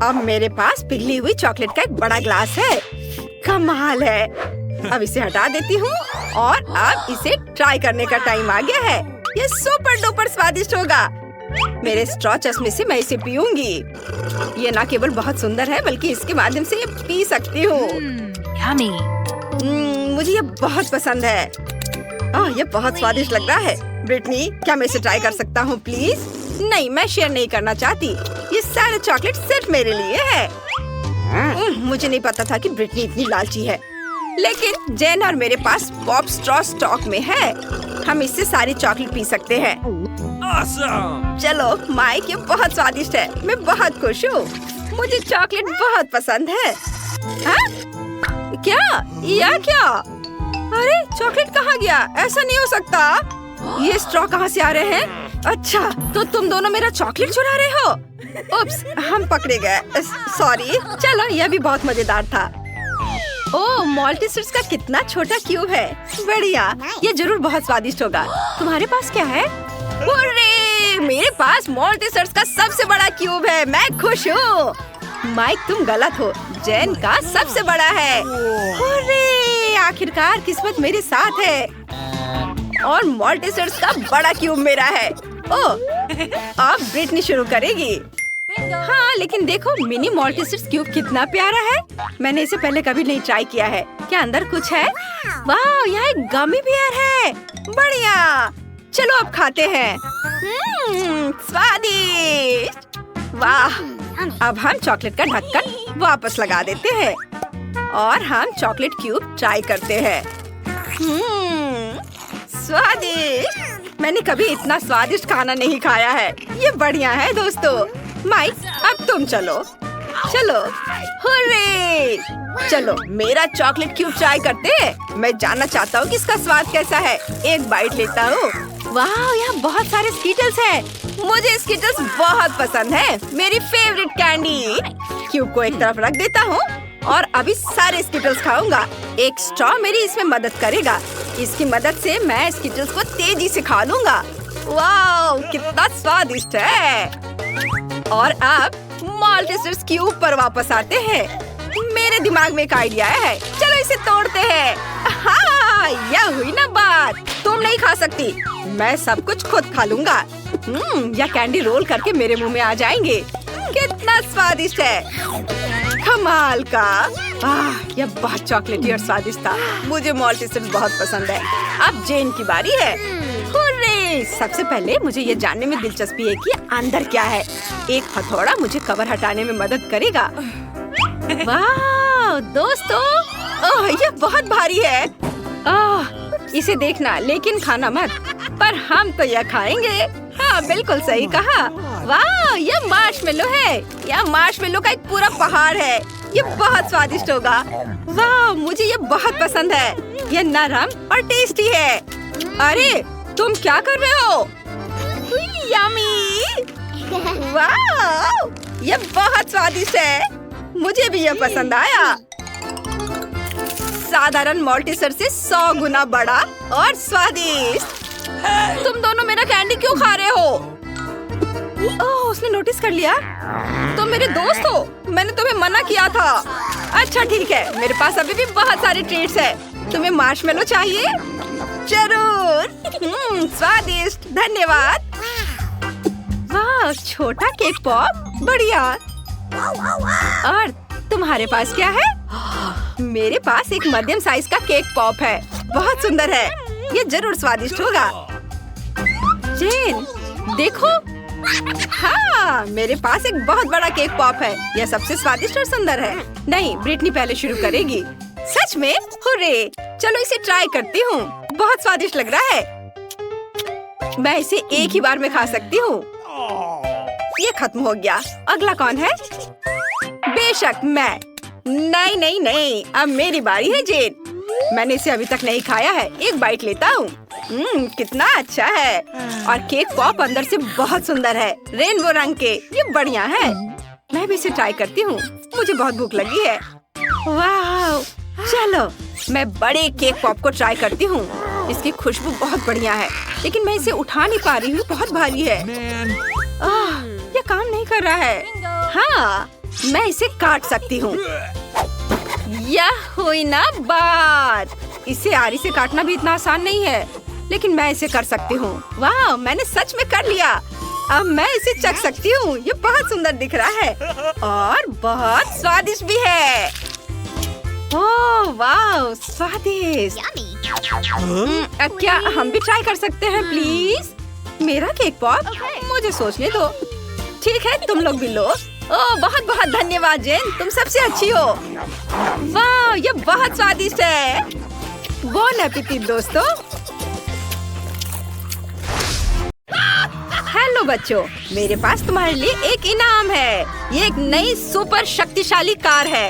अब मेरे पास पिघली हुई चॉकलेट का एक बड़ा ग्लास है। कमाल है। अब इसे हटा देती हूँ और अब इसे ट्राई करने का टाइम आ गया है। ये सुपर डुपर स्वादिष्ट होगा। मेरे स्ट्रॉ चश्मे से मैं इसे पीऊंगी। ये ना केवल बहुत सुंदर है बल्कि इसके माध्यम से ये पी सकती हूँ। मुझे ये बहुत पसंद है। ये बहुत स्वादिष्ट लग रहा है। ब्रिटनी, क्या मैं इसे ट्राई कर सकता हूँ प्लीज? नहीं, मैं शेयर नहीं करना चाहती। ये सारे चॉकलेट सिर्फ मेरे लिए है। मुझे नहीं पता था कि ब्रिटनी इतनी लालची है। लेकिन जेन और मेरे पास पॉप स्ट्रॉ स्टॉक में है। हम इससे सारी चॉकलेट पी सकते हैं। Awesome! चलो माइक, ये बहुत स्वादिष्ट है। मैं बहुत खुश हूँ। मुझे चॉकलेट बहुत पसंद है। हाँ? क्या? अरे चॉकलेट कहाँ गया? ऐसा नहीं हो सकता। ये स्ट्रॉ कहाँ से आ रहे हैं? अच्छा, तो तुम दोनों मेरा चॉकलेट चुरा रहे हो? उप्स, हम पकड़े गए। सॉरी। चलो, यह भी बहुत मजेदार था। ओह, मॉल्टीसर्स का कितना छोटा क्यूब है। बढ़िया, ये जरूर बहुत स्वादिष्ट होगा। तुम्हारे पास क्या है? हुर्रे! मेरे पास मॉल्टीसर्स का सबसे बड़ा क्यूब है। मैं खुश हूँ। माइक, तुम गलत हो। जेन का सबसे बड़ा है। हुर्रे! आखिरकार किस्मत मेरे साथ है और मॉल्टीसर्स का बड़ा क्यूब मेरा है। ओह, अब ब्रिटनी शुरू करेगी। हाँ, लेकिन देखो मिनी मॉल्टीसर्स क्यूब कितना प्यारा है। मैंने इसे पहले कभी नहीं ट्राई किया है। क्या अंदर कुछ है? वाह, यहाँ एक गमी बियर है। बढ़िया। चलो अब खाते हैं। स्वादिष्ट। वाह। अब हम चॉकलेट का ढक्कन वापस लगा देते हैं और हम चॉकलेट क्यूब ट्राई करते हैं। स्वादिष्ट। मैंने कभी इतना स्वादिष्ट खाना नहीं खाया है। ये बढ़िया है दोस्तों। माइक, अब तुम चलो। हुर्रे! चलो मेरा चॉकलेट क्यूब ट्राई करते हैं। मैं जानना चाहता हूँ कि इसका स्वाद कैसा है। एक बाइट लेता हूँ। वाह, यहाँ बहुत सारे स्कीटल्स हैं। मुझे स्कीटल्स बहुत पसंद है। मेरी फेवरेट कैंडी। क्यूब को एक तरफ रख देता हूँ और अभी सारे स्कीटल्स खाऊंगा। एक स्ट्रॉ मेरी इसमें मदद करेगा। इसकी मदद से मैं स्कीटल्स को तेजी से खा लूंगा। वाह, कितना स्वादिष्ट है। और अब मॉल्टीसर्स क्यूब पर वापस आते हैं। मेरे दिमाग में एक आइडिया है। चलो इसे तोड़ते हैं। हाँ, यह हुई ना बात। तुम नहीं खा सकती। मैं सब कुछ खुद खा लूंगा। यह कैंडी रोल करके मेरे मुंह में आ जाएंगे। कितना स्वादिष्ट है। कमाल का। यह बहुत चॉकलेटी और स्वादिष्ट था। मुझे मॉल्टीसर्स बहुत पसंद है। अब जेन की बारी है। हुर्रे! सबसे पहले मुझे ये जानने में दिलचस्पी है कि अंदर क्या है। एक हथौड़ा मुझे कवर हटाने में मदद करेगा। वाह दोस्तों, ओह ये बहुत भारी है। इसे देखना लेकिन खाना मत। पर हम तो यह खाएंगे। हाँ बिल्कुल सही कहा। वाह, यह मार्शमेलो है। यह मार्शमेलो का एक पूरा पहाड़ है। ये बहुत स्वादिष्ट होगा। वाह, मुझे ये बहुत पसंद है। यह नरम और टेस्टी है। अरे तुम क्या कर रहे हो? यम्मी। वाह, ये बहुत स्वादिष्ट है। मुझे भी यह पसंद आया। साधारण मॉल्टीसर से 100 गुना बड़ा और स्वादिष्ट। तुम दोनों मेरा कैंडी क्यों खा रहे हो? ओह, उसने नोटिस कर लिया। तुम मेरे दोस्त हो। मैंने तुम्हें मना किया था। अच्छा ठीक है, मेरे पास अभी भी बहुत सारे ट्रीट्स हैं। तुम्हें मार्शमेलो चाहिए? जरूर। स्वादिष्ट, धन्यवाद। वाह, छोटा केक पॉप, बढ़िया। और तुम्हारे पास क्या है? मेरे पास एक मध्यम साइज का केक पॉप है। बहुत सुंदर है। ये जरूर स्वादिष्ट होगा। जेन देखो। हाँ, मेरे पास एक बहुत बड़ा केक पॉप है। यह सबसे स्वादिष्ट और सुंदर है। नहीं, ब्रिटनी पहले शुरू करेगी। सच में? हुर्रे! चलो इसे ट्राई करती हूँ। बहुत स्वादिष्ट लग रहा है। मैं इसे एक ही बार में खा सकती हूँ। ये खत्म हो गया। अगला कौन है? बेशक मैं। नहीं, अब मेरी बारी है जेन। मैंने इसे अभी तक नहीं खाया है। एक बाइट लेता हूँ। कितना अच्छा है। और केक पॉप अंदर से बहुत सुंदर है, रेनबो रंग के। ये बढ़िया है। मैं भी इसे ट्राई करती हूँ। मुझे बहुत भूख लगी है। वाह, चलो मैं बड़े केक पॉप को ट्राई करती हूँ। इसकी खुशबू बहुत बढ़िया है, लेकिन मैं इसे उठा नहीं पा रही हूँ, बहुत भारी है। ये काम नहीं कर रहा है। हाँ, मैं इसे काट सकती हूँ। यह हुई ना बात। इसे आरी से काटना भी इतना आसान नहीं है, लेकिन मैं इसे कर सकती हूँ। वाह, मैंने सच में कर लिया। अब मैं इसे चख सकती हूँ। ये बहुत सुंदर दिख रहा है और बहुत स्वादिष्ट भी है। ओह वाह, स्वादिष्ट। क्या हम भी ट्राई कर सकते हैं प्लीज? मेरा केक पॉप? मुझे सोचने दो। ठीक है, तुम लोग भी लो। ओह बहुत बहुत धन्यवाद जेन, तुम सबसे अच्छी हो। वाह, ये बहुत स्वादिष्ट है। बोन एपेटिट दोस्तों। हेलो बच्चों, मेरे पास तुम्हारे लिए एक इनाम है। ये एक नई सुपर शक्तिशाली कार है।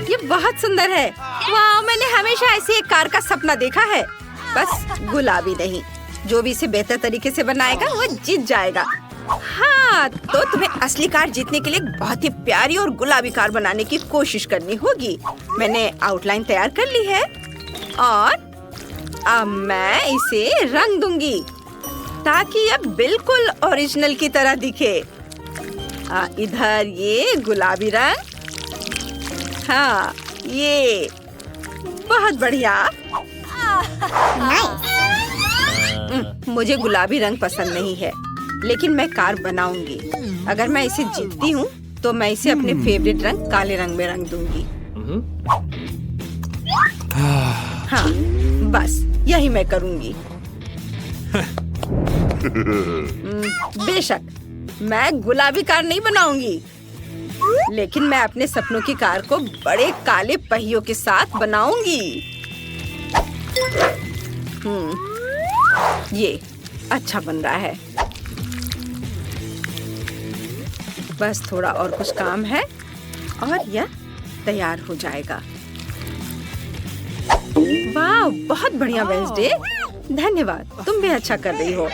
ये बहुत सुंदर है। वाह, मैंने हमेशा ऐसी एक कार का सपना देखा है। बस गुलाबी नहीं, जो भी इसे बेहतर तरीके से बनाएगा वो जीत जाएगा। हाँ, तो तुम्हें असली कार जीतने के लिए बहुत ही प्यारी और गुलाबी कार बनाने की कोशिश करनी होगी। मैंने आउटलाइन तैयार कर ली है और अब मैं इसे रंग दूंगी ताकि यह बिल्कुल ओरिजिनल की तरह दिखे। इधर ये गुलाबी रंग। हाँ, ये बहुत बढ़िया। मुझे गुलाबी रंग पसंद नहीं है, लेकिन मैं कार बनाऊंगी। अगर मैं इसे जीतती हूँ तो मैं इसे अपने फेवरेट रंग काले रंग में रंग दूंगी। हाँ, बस यही मैं करूंगी। बेशक मैं गुलाबी कार नहीं बनाऊंगी, लेकिन मैं अपने सपनों की कार को बड़े काले पहियों के साथ बनाऊंगी। ये अच्छा बन रहा है। बस थोड़ा और कुछ काम है और यह तैयार हो जाएगा। वाह, बहुत बढ़िया वेंसडे। धन्यवाद, तुम भी अच्छा कर रही हो।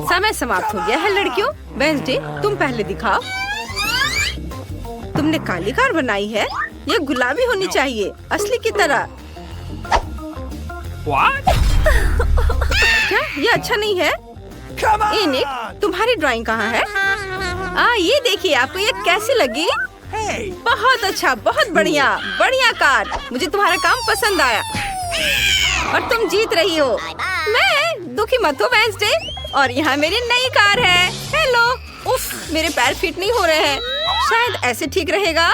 समय समाप्त हो गया है लड़कियों। वेंसडे, तुम पहले दिखाओ। तुमने काली कार बनाई है। यह गुलाबी होनी चाहिए, असली की तरह। क्या ये अच्छा नहीं है? निक, तुम्हारी ड्राइंग कहाँ है? ये देखिए, आपको ये कैसी लगी? बहुत अच्छा, बहुत बढ़िया, बढ़िया कार। मुझे तुम्हारा काम पसंद आया और तुम जीत रही हो। मैं दुखी मत हो वेंसडे। और यहाँ मेरी नई कार है। हेलो। उफ, मेरे पैर फिट नहीं हो रहे हैं। शायद ऐसे ठीक रहेगा।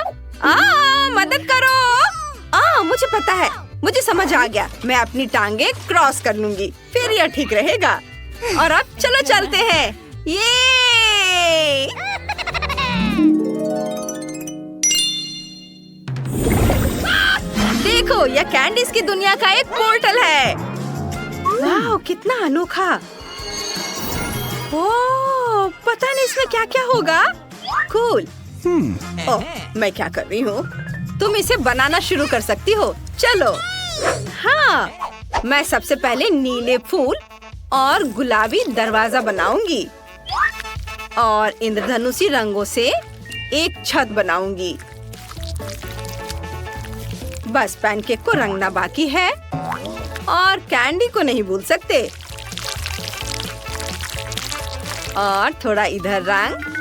मदद करो। मुझे पता है, मुझे समझ आ गया। मैं अपनी टांगे क्रॉस कर लूंगी, फिर यह ठीक रहेगा। और अब चलो चलते हैं। ये देखो, यह कैंडीज की दुनिया का एक पोर्टल है। वाह, कितना अनोखा। ओह, पता नहीं इसमें क्या क्या होगा। कूल। ओह, मैं क्या कर रही हूँ? तुम इसे बनाना शुरू कर सकती हो। चलो। हाँ, मैं सबसे पहले नीले फूल और गुलाबी दरवाजा बनाऊंगी और इंद्रधनुषी रंगों से एक छत बनाऊंगी। बस पैनकेक को रंगना बाकी है और कैंडी को नहीं भूल सकते। और थोड़ा इधर रंग।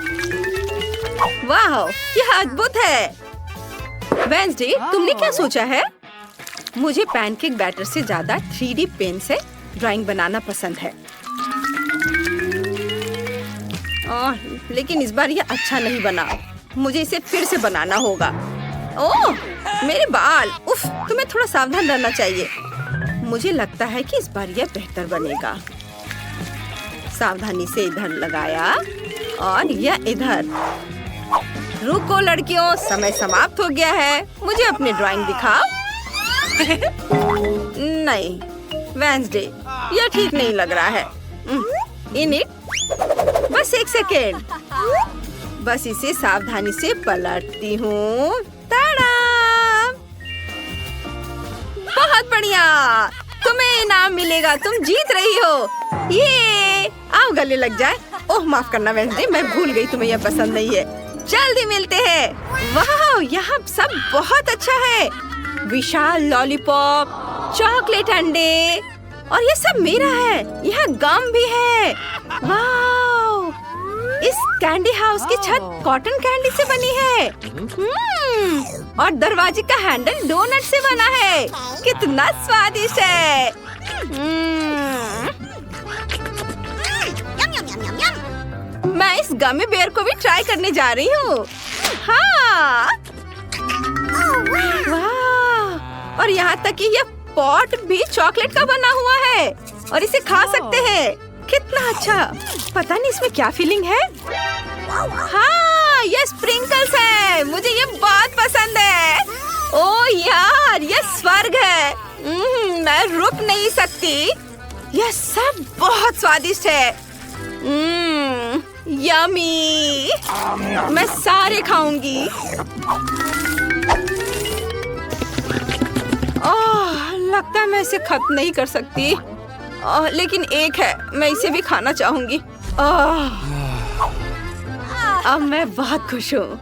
वाह, यह अद्भुत है। वेंसडे, तुमने क्या सोचा है? मुझे पैनकेक बैटर से ज्यादा 3D पेन से ड्राइंग बनाना पसंद है। लेकिन इस बार यह अच्छा नहीं बना। मुझे इसे फिर से बनाना होगा। ओह, मेरे बाल। उफ, तुम्हें थोड़ा सावधान रहना चाहिए। मुझे लगता है कि इस बार यह बेहतर बनेगा। सावधानी से इधर लगाया और यह इधर। रुको लड़कियों, समय समाप्त हो गया है। मुझे अपनी ड्राइंग दिखाओ। नहीं वेंसडे, यह ठीक नहीं लग रहा है। बस एक सेकेंड। बस इसे सावधानी से पलटती हूँ। ताड़ा! तुम्हें इनाम मिलेगा, तुम जीत रही हो। ये आओ गले लग जाए। ओह माफ करना वेंसडे, मैं भूल गई तुम्हें यह पसंद नहीं है। जल्दी मिलते हैं। वाह, यहाँ सब बहुत अच्छा है। विशाल लॉलीपॉप, चॉकलेट अंडे और ये सब मेरा है। यहाँ गम भी है। वाह, इस कैंडी हाउस की छत कॉटन कैंडी से बनी है। और दरवाजे का हैंडल डोनट से बना है। कितना स्वादिष्ट है। मैं इस गमी बेयर को भी ट्राई करने जा रही हूँ। हाँ, वाह, और यहाँ तक कि यह पॉट भी चॉकलेट का बना हुआ है और इसे खा सकते हैं। कितना अच्छा। पता नहीं इसमें क्या फीलिंग है। हाँ, ये स्प्रिंकल्स है। मुझे ये बहुत पसंद है। ओ यार, ये स्वर्ग है। मैं रुक नहीं सकती। यह सब बहुत स्वादिष्ट है। यमी। मैं सारे खाऊंगी। लगता है मैं इसे खत्म नहीं कर सकती। लेकिन एक है, मैं इसे भी खाना चाहूंगी। अब मैं बहुत खुश हूँ।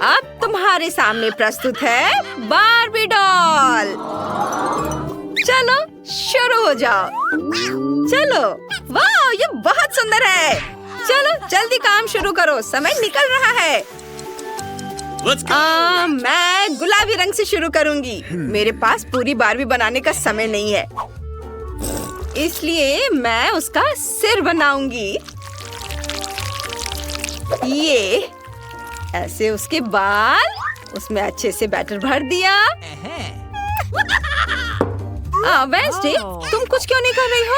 अब तुम्हारे सामने प्रस्तुत है बार्बी डॉल। चलो शुरू हो जाओ। चलो, वाह, ये बहुत सुंदर है। चलो जल्दी काम शुरू करो, समय निकल रहा है। मैं गुलाबी रंग से शुरू करूंगी। मेरे पास पूरी बार्बी बनाने का समय नहीं है, इसलिए मैं उसका सिर बनाऊंगी। ये ऐसे, उसके बाल, उसमें अच्छे से बैटर भर दिया। वेंसडे, तुम कुछ क्यों नहीं कर रही हो?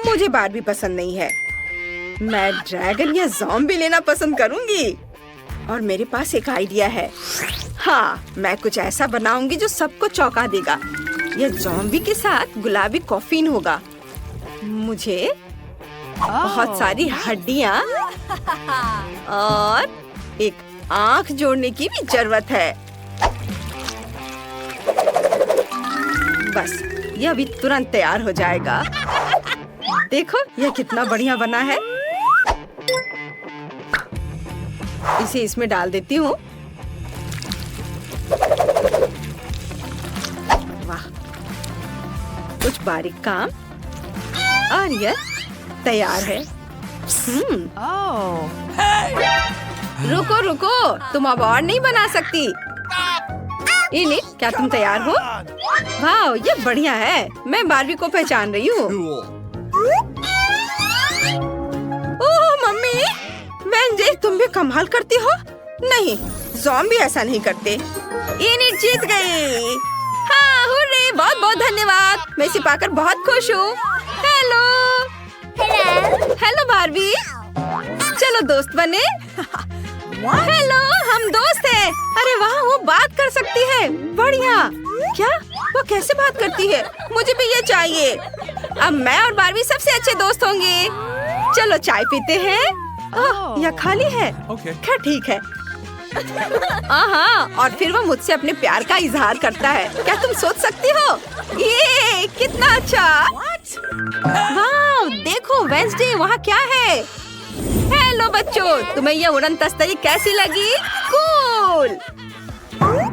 मुझे बार्बी पसंद नहीं है। मैं ड्रैगन या ज़ॉम्बी लेना पसंद करूंगी। और मेरे पास एक आइडिया है। हाँ, मैं कुछ ऐसा बनाऊंगी जो सबको चौंका देगा। यह ज़ॉम्बी के साथ गुलाबी कॉफीन होगा। मुझे बहुत सारी हड्डियाँ और एक आंख जोड़ने की भी जरूरत है। बस, यह अभी तुरंत तैयार हो जाएगा। देखो, यह कितना बढ़िया बना है। इसे इसमें डाल देती हूँ। वाह, कुछ बारीक काम और यह तैयार है। रुको रुको, तुम अब और नहीं बना सकती। इलिट, क्या तुम तैयार हो? वाह, ये बढ़िया है। मैं बार्बी को पहचान रही हूँ। ओह मम्मी, वेंसडे, तुम भी कमाल करती हो। नहीं, ज़ॉम्बी ऐसा नहीं करते। इलिट जीत गई। हाँ, हुर्रे, बहुत बहुत धन्यवाद। मैं इसे पाकर बहुत खुश हूँ। हेलो हेलो बार्बी, चलो दोस्त बने। हेलो, हम दोस्त हैं। अरे वाह, वो बात कर सकती है। बढ़िया। क्या? वो कैसे बात करती है? मुझे भी ये चाहिए। अब मैं और बार्बी सबसे अच्छे दोस्त होंगे। चलो चाय पीते हैं। यह खाली है। खैर ठीक है। हाँ, और फिर वो मुझसे अपने प्यार का इजहार करता है। क्या तुम सोच सकती हो? ये कितना अच्छा। वाह, देखो वेंसडे, वहाँ क्या है? हेलो बच्चों, तुम्हें यह उड़न तस्तरी कैसी लगी? कूल।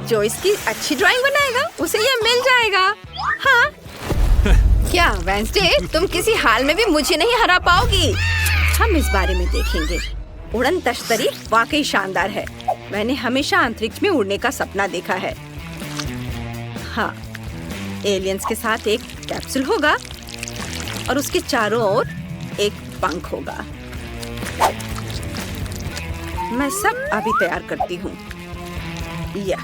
जो इसकी अच्छी ड्राइंग बनाएगा उसे यह मिल जाएगा। हाँ। क्या वेंसडे, तुम किसी हाल में भी मुझे नहीं हरा पाओगी। हम इस बारे में देखेंगे। उड़न तस्तरी वाकई शानदार है। मैंने हमेशा अंतरिक्ष में उड़ने का सपना देखा है। हाँ, एलियंस के साथ एक कैप्सूल होगा और उसके चारों ओर एक पंख होगा। मैं सब अभी तैयार करती हूँ। या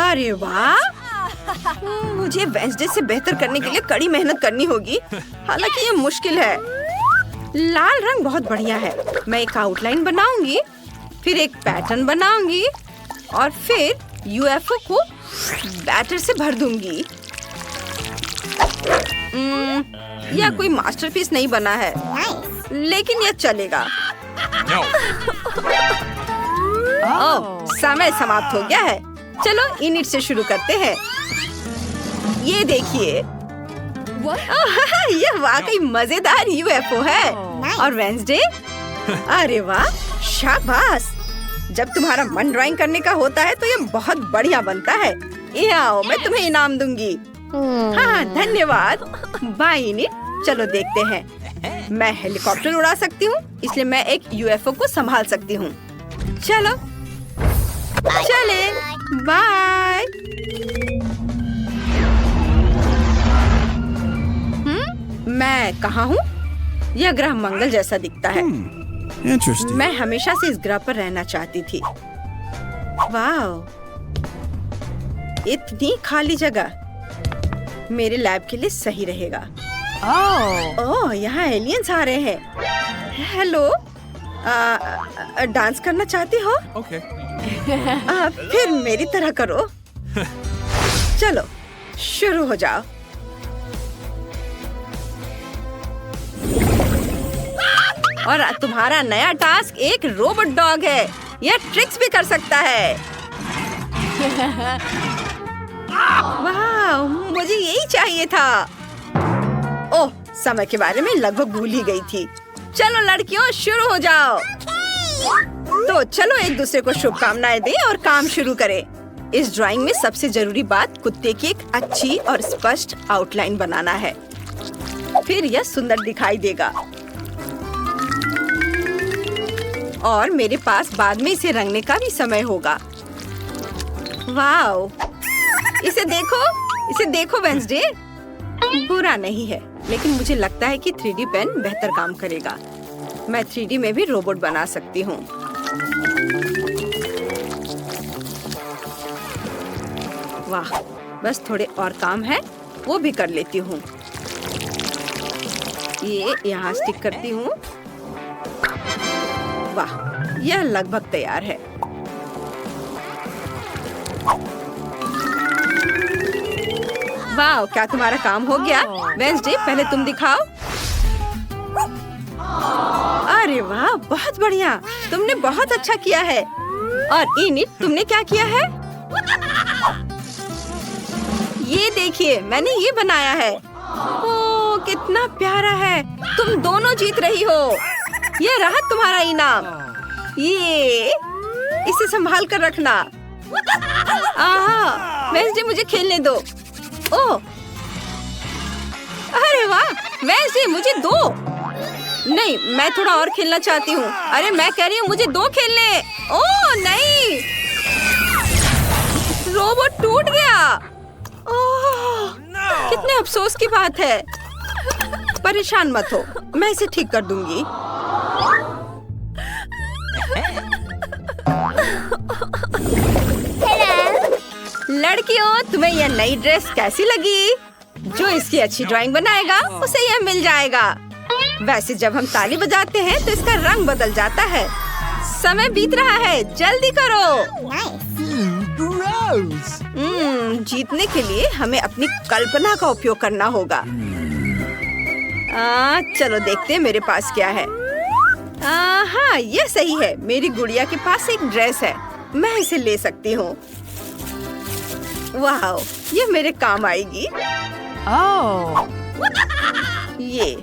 अरे वाह, मुझे वेंसडे से बेहतर करने के लिए कड़ी मेहनत करनी होगी। हालांकि ये मुश्किल है। लाल रंग बहुत बढ़िया है। मैं एक आउटलाइन बनाऊंगी, फिर एक पैटर्न बनाऊंगी और फिर यूएफओ को बैटर से भर दूंगी। यह कोई मास्टरपीस नहीं बना है, लेकिन यह चलेगा। ओह, समय समाप्त हो गया है। चलो इनिट से शुरू करते हैं। ये देखिए, ये वाकई मजेदार यूएफओ है। और वेंसडे, अरे वाह, शाबाश। जब तुम्हारा मन ड्राइंग करने का होता है तो ये बहुत बढ़िया बनता है। ये आओ, मैं तुम्हें इनाम दूंगी। हाँ, धन्यवाद। बाय इनिट। चलो देखते हैं। मैं हेलीकॉप्टर उड़ा सकती हूँ, इसलिए मैं एक यूएफओ को संभाल सकती हूँ। चलो चले, बाय। मैं कहाँ हूँ? यह ग्रह मंगल जैसा दिखता है। Interesting. मैं हमेशा से इस ग्रह पर रहना चाहती थी। वाह, इतनी खाली जगह मेरे लैब के लिए सही रहेगा। ओह, यहाँ एलियंस आ रहे हैं। हेलो, डांस करना चाहती हो? Okay. फिर मेरी तरह करो। चलो शुरू हो जाओ। और तुम्हारा नया टास्क एक रोबोट डॉग है। यह ट्रिक्स भी कर सकता है। वाह, मुझे यही चाहिए था। ओह, समय के बारे में लगभग भूल ही गई थी। चलो लड़कियों, शुरू हो जाओ। तो चलो एक दूसरे को शुभकामनाएं दें और काम शुरू करें। इस ड्राइंग में सबसे जरूरी बात कुत्ते की एक अच्छी और स्पष्ट आउटलाइन बनाना है। फिर यह सुंदर दिखाई देगा। और मेरे पास बाद में इसे रंगने का भी समय होगा। वाओ, इसे देखो वेंसडे। बुरा नहीं है, लेकिन मुझे लगता है कि 3D पेन बेहतर काम करेगा। मैं 3D में भी रोबोट बना सकती हूँ। वाह, बस थोड़े और काम है, वो भी कर लेती हूँ। ये यहाँ स्टिक करती हूँ। वाह, यह लगभग तैयार है। वाह, क्या तुम्हारा काम हो गया? वेंसडे, पहले तुम दिखाओ। अरे वाह, बहुत बढ़िया, तुमने बहुत अच्छा किया है। और इनिट, तुमने क्या किया है? ये देखिए, मैंने ये बनाया है। ओह, कितना प्यारा है। तुम दोनों जीत रही हो। ये रहा तुम्हारा इनाम। ये, इसे संभाल कर रखना। आहा, वेंसडे, मुझे खेलने दो। ओह, अरे वाह, वेंसडे, मुझे दो। नहीं, मैं थोड़ा और खेलना चाहती हूँ। अरे मैं कह रही हूँ, मुझे दो खेलने। ओह नहीं, रोबोट टूट गया। ओह, कितने अफसोस की बात है। परेशान मत हो, मैं इसे ठीक कर दूंगी। लड़कियों, तुम्हें यह नई ड्रेस कैसी लगी? जो इसकी अच्छी ड्राइंग बनाएगा उसे यह मिल जाएगा। वैसे जब हम ताली बजाते हैं तो इसका रंग बदल जाता है। समय बीत रहा है, जल्दी करो। जीतने के लिए हमें अपनी कल्पना का उपयोग करना होगा। चलो देखते हैं मेरे पास क्या है। हाँ, यह सही है। मेरी गुड़िया के पास एक ड्रेस है, मैं इसे ले सकती हूँ। वाह, ये मेरे काम आएगी। ये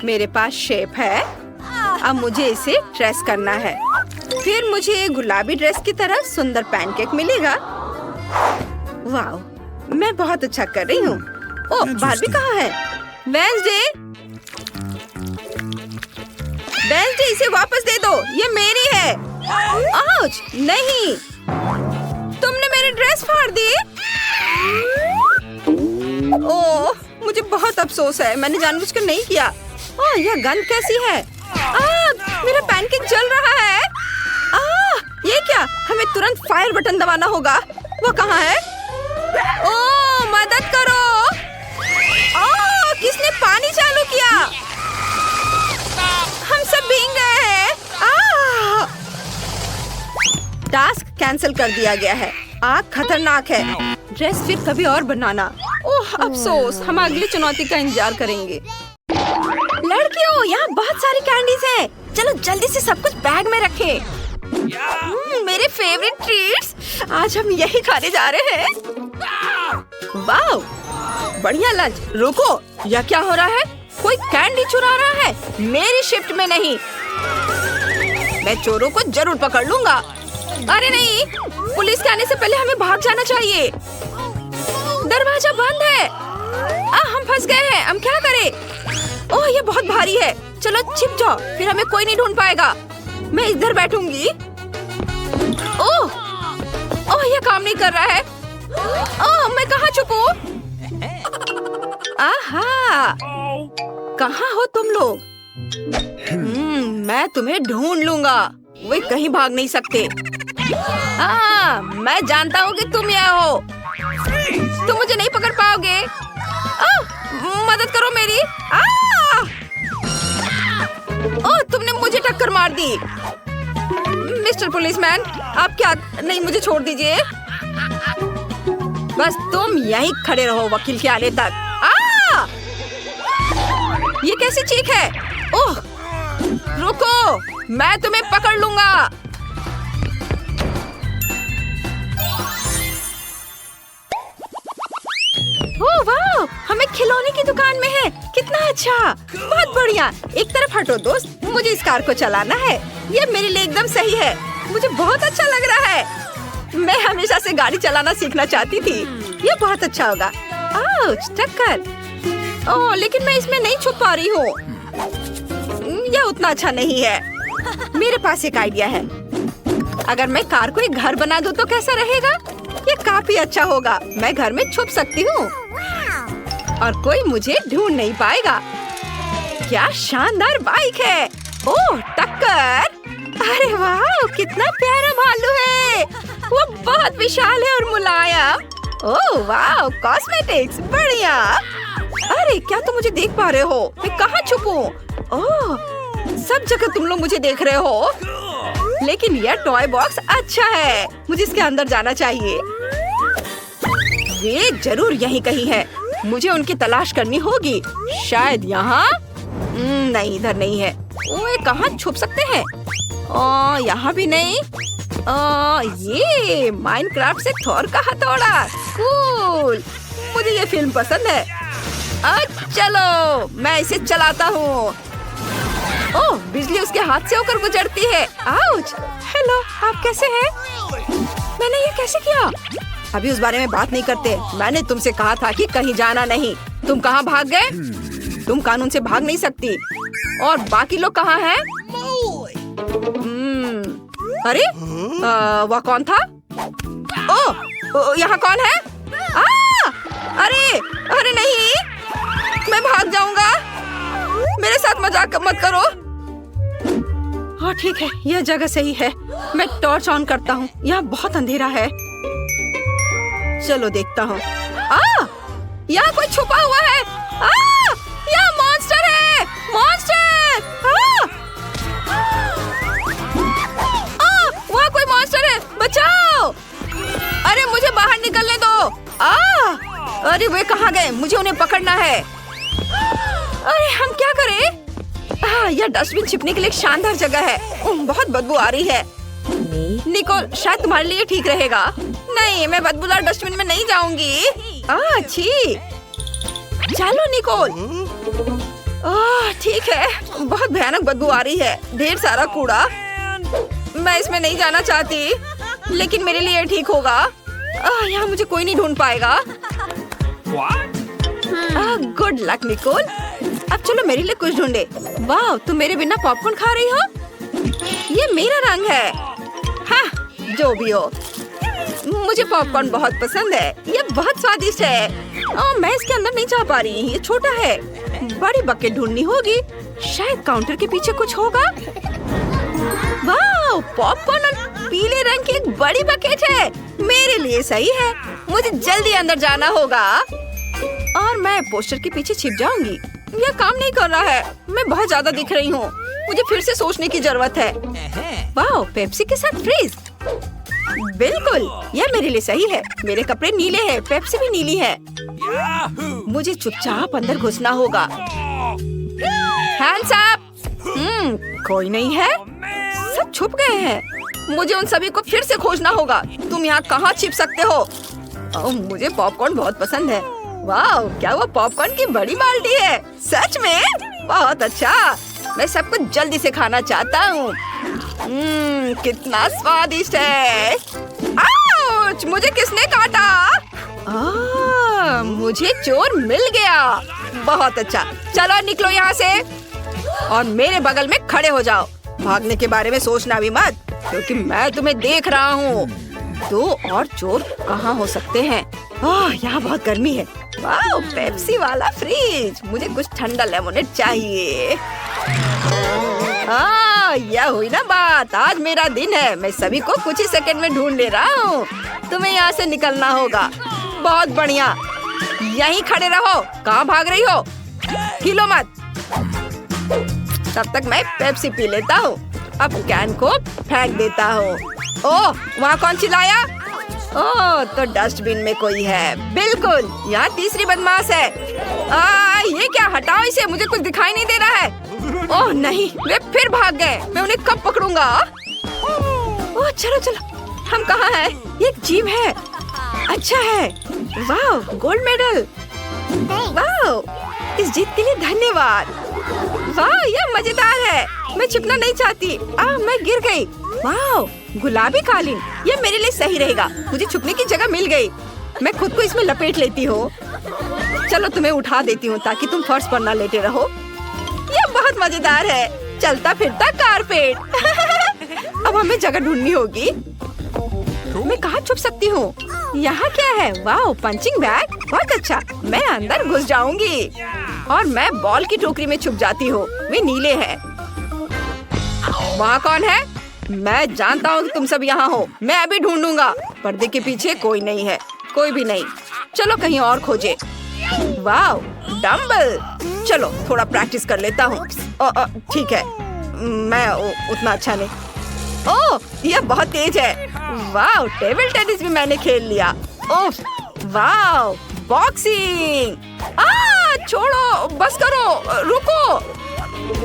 मेरे पास शेप है। अब मुझे इसे ट्रेस करना है। फिर मुझे गुलाबी ड्रेस की तरह सुंदर पैनकेक मिलेगा। वाह, मैं बहुत अच्छा कर रही हूँ। ओह, बार्बी कहाँ है? वेंसडे, इसे वापस दे दो, ये मेरी है। आउच, नहीं, तुमने मेरी ड्रेस फाड़ दी। ओह, मुझे बहुत अफसोस है, मैंने जानबूझकर नहीं किया। ओह, यह गंध कैसी है? मेरा पैनकेक जल रहा है। ये क्या? हमें तुरंत फायर बटन दबाना होगा। वो कहाँ है? ओह, मदद करो। ओह, किसने पानी चालू किया? हम सब भीग गए हैं। टास्क कैंसिल कर दिया गया है। आग खतरनाक है। ड्रेस फिर कभी और बनाना। ओह अफसोस, हम अगली चुनौती का इंतजार करेंगे। लड़कियों, यहाँ बहुत सारी कैंडीज हैं। चलो जल्दी से सब कुछ बैग में रखें। मेरे फेवरेट ट्रीट्स, आज हम यही खाने जा रहे हैं। वाह, बढ़िया लंच। रुको, यह क्या हो रहा है? कोई कैंडी चुरा रहा है। मेरी शिफ्ट में नहीं। मैं चोरों को जरूर पकड़ लूंगा। अरे नहीं, पुलिस के आने से पहले हमें भाग जाना चाहिए। दरवाजा बंद है। हम फंस गए हैं। हम क्या करें? ओह, ये बहुत भारी है। चलो छिप जाओ, फिर हमें कोई नहीं ढूंढ पाएगा। मैं इधर बैठूंगी। ओह, ये काम नहीं कर रहा है। ओह, मैं कहाँ छुपूं? आहा, कहाँ हो तुम लोग? मैं तुम्हें ढूंढ लूंगा। वे कहीं भाग नहीं सकते। मैं जानता हूँ कि तुम यहाँ हो। तुम मुझे नहीं पकड़ पाओगे। मदद करो मेरी। ओह, तुमने मुझे टक्कर मार दी। मिस्टर पुलिसमैन, आप क्या? नहीं, मुझे छोड़ दीजिए। बस तुम यहीं खड़े रहो वकील के आने तक। ये कैसी चीख है? ओह, रुको, मैं तुम्हें पकड़ लूंगा। ओह वाह, हमें खिलौने की दुकान में है। कितना अच्छा, बहुत बढ़िया। एक तरफ हटो दोस्त, मुझे इस कार को चलाना है। ये मेरे लिए एकदम सही है। मुझे बहुत अच्छा लग रहा है। मैं हमेशा से गाड़ी चलाना सीखना चाहती थी। ये बहुत अच्छा होगा। आउच, टक्कर। ओह, लेकिन मैं इसमें नहीं छुप पा रही हूँ। यह उतना अच्छा नहीं है। मेरे पास एक आइडिया है। अगर मैं कार को एक घर बना दूँ तो कैसा रहेगा? ये काफी अच्छा होगा। मैं घर में छुप सकती हूँ और कोई मुझे ढूंढ नहीं पाएगा। क्या शानदार बाइक है। ओह, टक्कर। अरे वाह, कितना प्यारा भालू है। वो बहुत विशाल है और मुलायम। ओह वाह, कॉस्मेटिक्स, बढ़िया। अरे क्या तुम मुझे देख पा रहे हो? मैं कहाँ छुपूं? ओह, सब जगह तुम लोग मुझे देख रहे हो। लेकिन यह टॉय बॉक्स अच्छा है। मुझे इसके अंदर जाना चाहिए। वे जरूर यहीं कहीं है। मुझे उनकी तलाश करनी होगी। शायद यहाँ। नहीं, इधर नहीं है। वे कहाँ छुप सकते हैं? यहाँ भी नहीं। ये माइनक्राफ्ट से थोर का हथौड़ा। कूल, मुझे ये फिल्म पसंद है। चलो मैं इसे चलाता हूँ। ओह, बिजली उसके हाथ से होकर गुजरती है। आउच। हेलो, आप कैसे हैं? मैंने ये कैसे किया? अभी उस बारे में बात नहीं करते। मैंने तुमसे कहा था कि कहीं जाना नहीं। तुम कहाँ भाग गए? तुम कानून से भाग नहीं सकती। और बाकी लोग कहाँ हैं? अरे, वह कौन था? ओह, यहाँ कौन है? अरे नहीं, मैं भाग जाऊंगा। मेरे साथ मजाक मत करो। हाँ ठीक है, यह जगह सही है। मैं टॉर्च ऑन करता हूँ। यहाँ बहुत अंधेरा है। चलो देखता हूँ। यहाँ कोई छुपा हुआ है। यहाँ मॉन्स्टर है। मॉन्स्टर। वहाँ कोई मॉन्स्टर है। बचाओ। अरे मुझे बाहर निकलने दो। अरे वे कहाँ गए? मुझे उन्हें पकड़ना है। अरे हम क्या करें? यह डस्टबिन छिपने के लिए एक शानदार जगह है। बहुत बदबू आ रही है। निकोल, शायद तुम्हारे लिए ठीक रहेगा। नहीं, मैं बदबूदार डस्टबिन में नहीं जाऊंगी। अच्छी। चलो निकोल। ठीक है, बहुत भयानक बदबू आ रही है। ढेर सारा कूड़ा। मैं इसमें नहीं जाना चाहती, लेकिन मेरे लिए ठीक होगा। यहाँ मुझे कोई नहीं ढूंढ पाएगा। Good luck Nicole. अब चलो मेरे लिए कुछ ढूंढे। वाह, तुम मेरे बिना पॉपकॉर्न खा रही हो? ये मेरा रंग है। हाँ, जो भी हो, मुझे पॉपकॉर्न बहुत पसंद है। ये बहुत स्वादिष्ट है। मैं इसके अंदर नहीं जा पा रही। ये छोटा है। बड़ी बकेट ढूंढनी होगी। शायद काउंटर के पीछे कुछ होगा। वाह, पॉपकॉर्न और पीले रंग की एक बड़ी बकेट है। मेरे लिए सही है। मुझे जल्दी अंदर जाना होगा और मैं पोस्टर के पीछे छिप जाऊंगी। यह काम नहीं कर रहा है। मैं बहुत ज्यादा दिख रही हूँ। मुझे फिर से सोचने की जरूरत है। वाह, पेप्सी के साथ फ्रीज। बिल्कुल, यह मेरे लिए सही है। मेरे कपड़े नीले हैं, पेप्सी भी नीली है। Yahoo! मुझे चुपचाप अंदर घुसना होगा। Hands up! कोई नहीं है। सब छुप गए हैं। मुझे उन सभी को फिर से खोजना होगा। तुम यहाँ कहाँ छिप सकते हो? ओह, मुझे पॉपकॉर्न बहुत पसंद है। वाह, क्या वो पॉपकॉर्न की बड़ी बाल्टी है? सच में? बहुत अच्छा। मैं सब कुछ जल्दी से खाना चाहता हूँ। कितना स्वादिष्ट है। आउच! मुझे किसने काटा? मुझे चोर मिल गया। बहुत अच्छा। चलो निकलो यहाँ से और मेरे बगल में खड़े हो जाओ। भागने के बारे में सोचना भी मत, क्योंकि मैं तुम्हें देख रहा हूँ। 2 और चोर कहाँ हो सकते हैं? यहाँ बहुत गर्मी है। वाह, पेप्सी वाला फ्रिज। मुझे कुछ ठंडा लेमोनेड चाहिए। यह हुई ना बात। आज मेरा दिन है। मैं सभी को कुछ ही सेकंड में ढूंढ ले रहा हूँ। तुम्हें यहाँ से निकलना होगा। बहुत बढ़िया। यहीं खड़े रहो। कहाँ भाग रही हो? हिलो मत। तब तक मैं पेप्सी पी लेता हूँ। अब कैन को फेंक देता हूँ। ओह, वहाँ कौन चिल्लाया? ओह, तो डस्टबिन में कोई है। बिल्कुल, यहाँ तीसरी बदमाश है। ये क्या? हटाओ इसे, मुझे कुछ दिखाई नहीं दे रहा है। ओह नहीं, वे फिर भाग गए। मैं उन्हें कब पकड़ूंगा? ओह, चलो चलो। हम कहाँ हैं? ये एक जीप है। अच्छा है। वाह, गोल्ड मेडल। वाह, इस जीत के लिए धन्यवाद। वाह, यह मजेदार है। मैं छिपना नहीं चाहती। मैं गिर गई। वाह, गुलाबी कालीन। यह मेरे लिए सही रहेगा। मुझे छुपने की जगह मिल गई। मैं खुद को इसमें लपेट लेती हूँ। चलो तुम्हें उठा देती हूँ ताकि तुम फर्श पर ना लेटे रहो। यह बहुत मजेदार है। चलता फिरता कारपेट। अब हमें जगह ढूंढनी होगी। मैं कहाँ छुप सकती हूँ? यहाँ क्या है? वाह, पंचिंग बैग। बहुत अच्छा। मैं अंदर घुस जाऊंगी और मैं बॉल की टोकरी में छुप जाती हूँ। वे नीले हैं। वहाँ कौन है? मैं जानता हूँ कि तुम सब यहाँ हो। मैं अभी ढूंढूंगा। पर्दे के पीछे कोई नहीं है। कोई भी नहीं। चलो कहीं और खोजे। वाह, डम्बल। चलो थोड़ा प्रैक्टिस कर लेता हूँ। ठीक है, मैं उतना अच्छा नहीं। ओह, यह बहुत तेज है। वाह, टेबल टेनिस भी मैंने खेल लिया। ओह, वाह, बॉक्सिंग। छोड़ो, बस करो, रुको।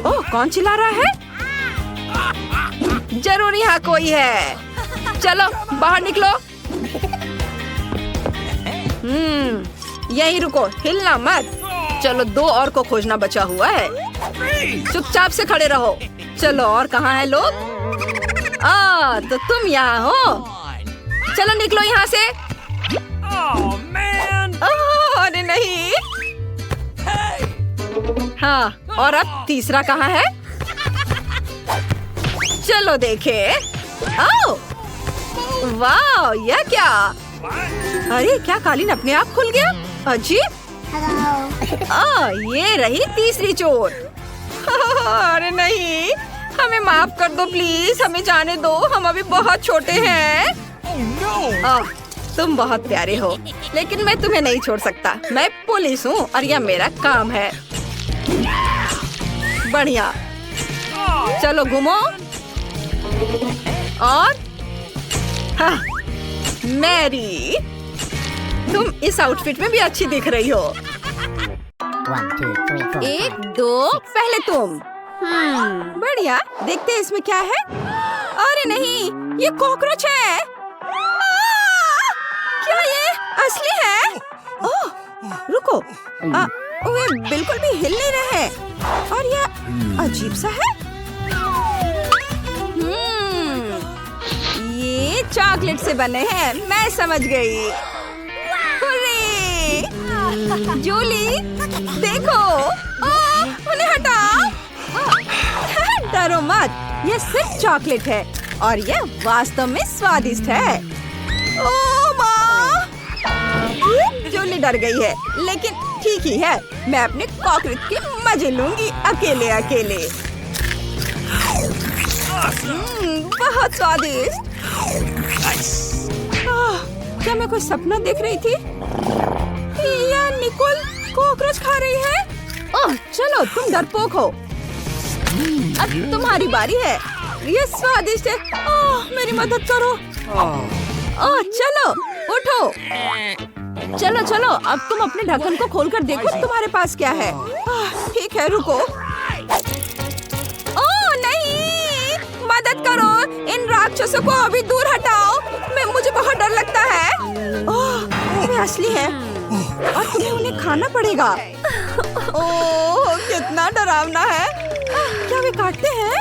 ओह, कौन चिल्ला रहा है? जरूर यहाँ कोई है। चलो बाहर निकलो। यहीं रुको, हिलना मत। चलो 2 और को खोजना बचा हुआ है। चुपचाप से खड़े रहो। चलो, और कहाँ है लोग? तो तुम यहाँ हो। चलो निकलो यहाँ से। Oh man! अरे नहीं। हाँ, और अब तीसरा कहाँ है? चलो देखे। वाह, यह क्या? अरे क्या कालीन अपने आप खुल गया? अजीब। ये रही तीसरी चोट। अरे नहीं, हमें माफ कर दो प्लीज। हमें जाने दो, हम अभी बहुत छोटे हैं। तुम बहुत प्यारे हो, लेकिन मैं तुम्हें नहीं छोड़ सकता। मैं पुलिस हूँ और यह मेरा काम है। बढ़िया। चलो घूमो। और हाँ, मैरी, तुम इस आउटफिट में भी अच्छी दिख रही हो। 1 2 3 4 1 2, पहले तुम। बढ़िया। देखते हैं इसमें क्या है। अरे नहीं, ये कॉकरोच है। क्या ये असली है? ओह, रुको। वे बिल्कुल भी हिल नहीं रहे। और यह अजीब सा है। ये चॉकलेट से बने हैं। मैं समझ गई। हुर्रे! जूली, देखो। उन्हें हटाओ। डरो मत, ये सिर्फ चॉकलेट है और ये वास्तव में स्वादिष्ट है। ओह माँ! जूली डर गई है, लेकिन ठीक ही है। मैं अपने कॉकरोच के मजे लूंगी अकेले अकेले। बहुत स्वादिष्ट। क्या मैं कोई सपना देख रही थी? या निकोल कॉकरोच खा रही है? ओह, चलो तुम डरपोक हो। अब तुम्हारी बारी है। ये स्वादिष्ट है। मेरी मदद करो। ओह चलो उठो। चलो चलो अब तुम अपने ढक्कन को खोलकर देखो तुम्हारे पास क्या है। ठीक है रुको। ओह नहीं, मदद करो, इन राक्षसों को अभी दूर हटाओ। मुझे बहुत डर लगता है। ओह वे असली है और तुम्हें उन्हें खाना पड़ेगा। ओह कितना डरावना है। क्या वे काटते हैं?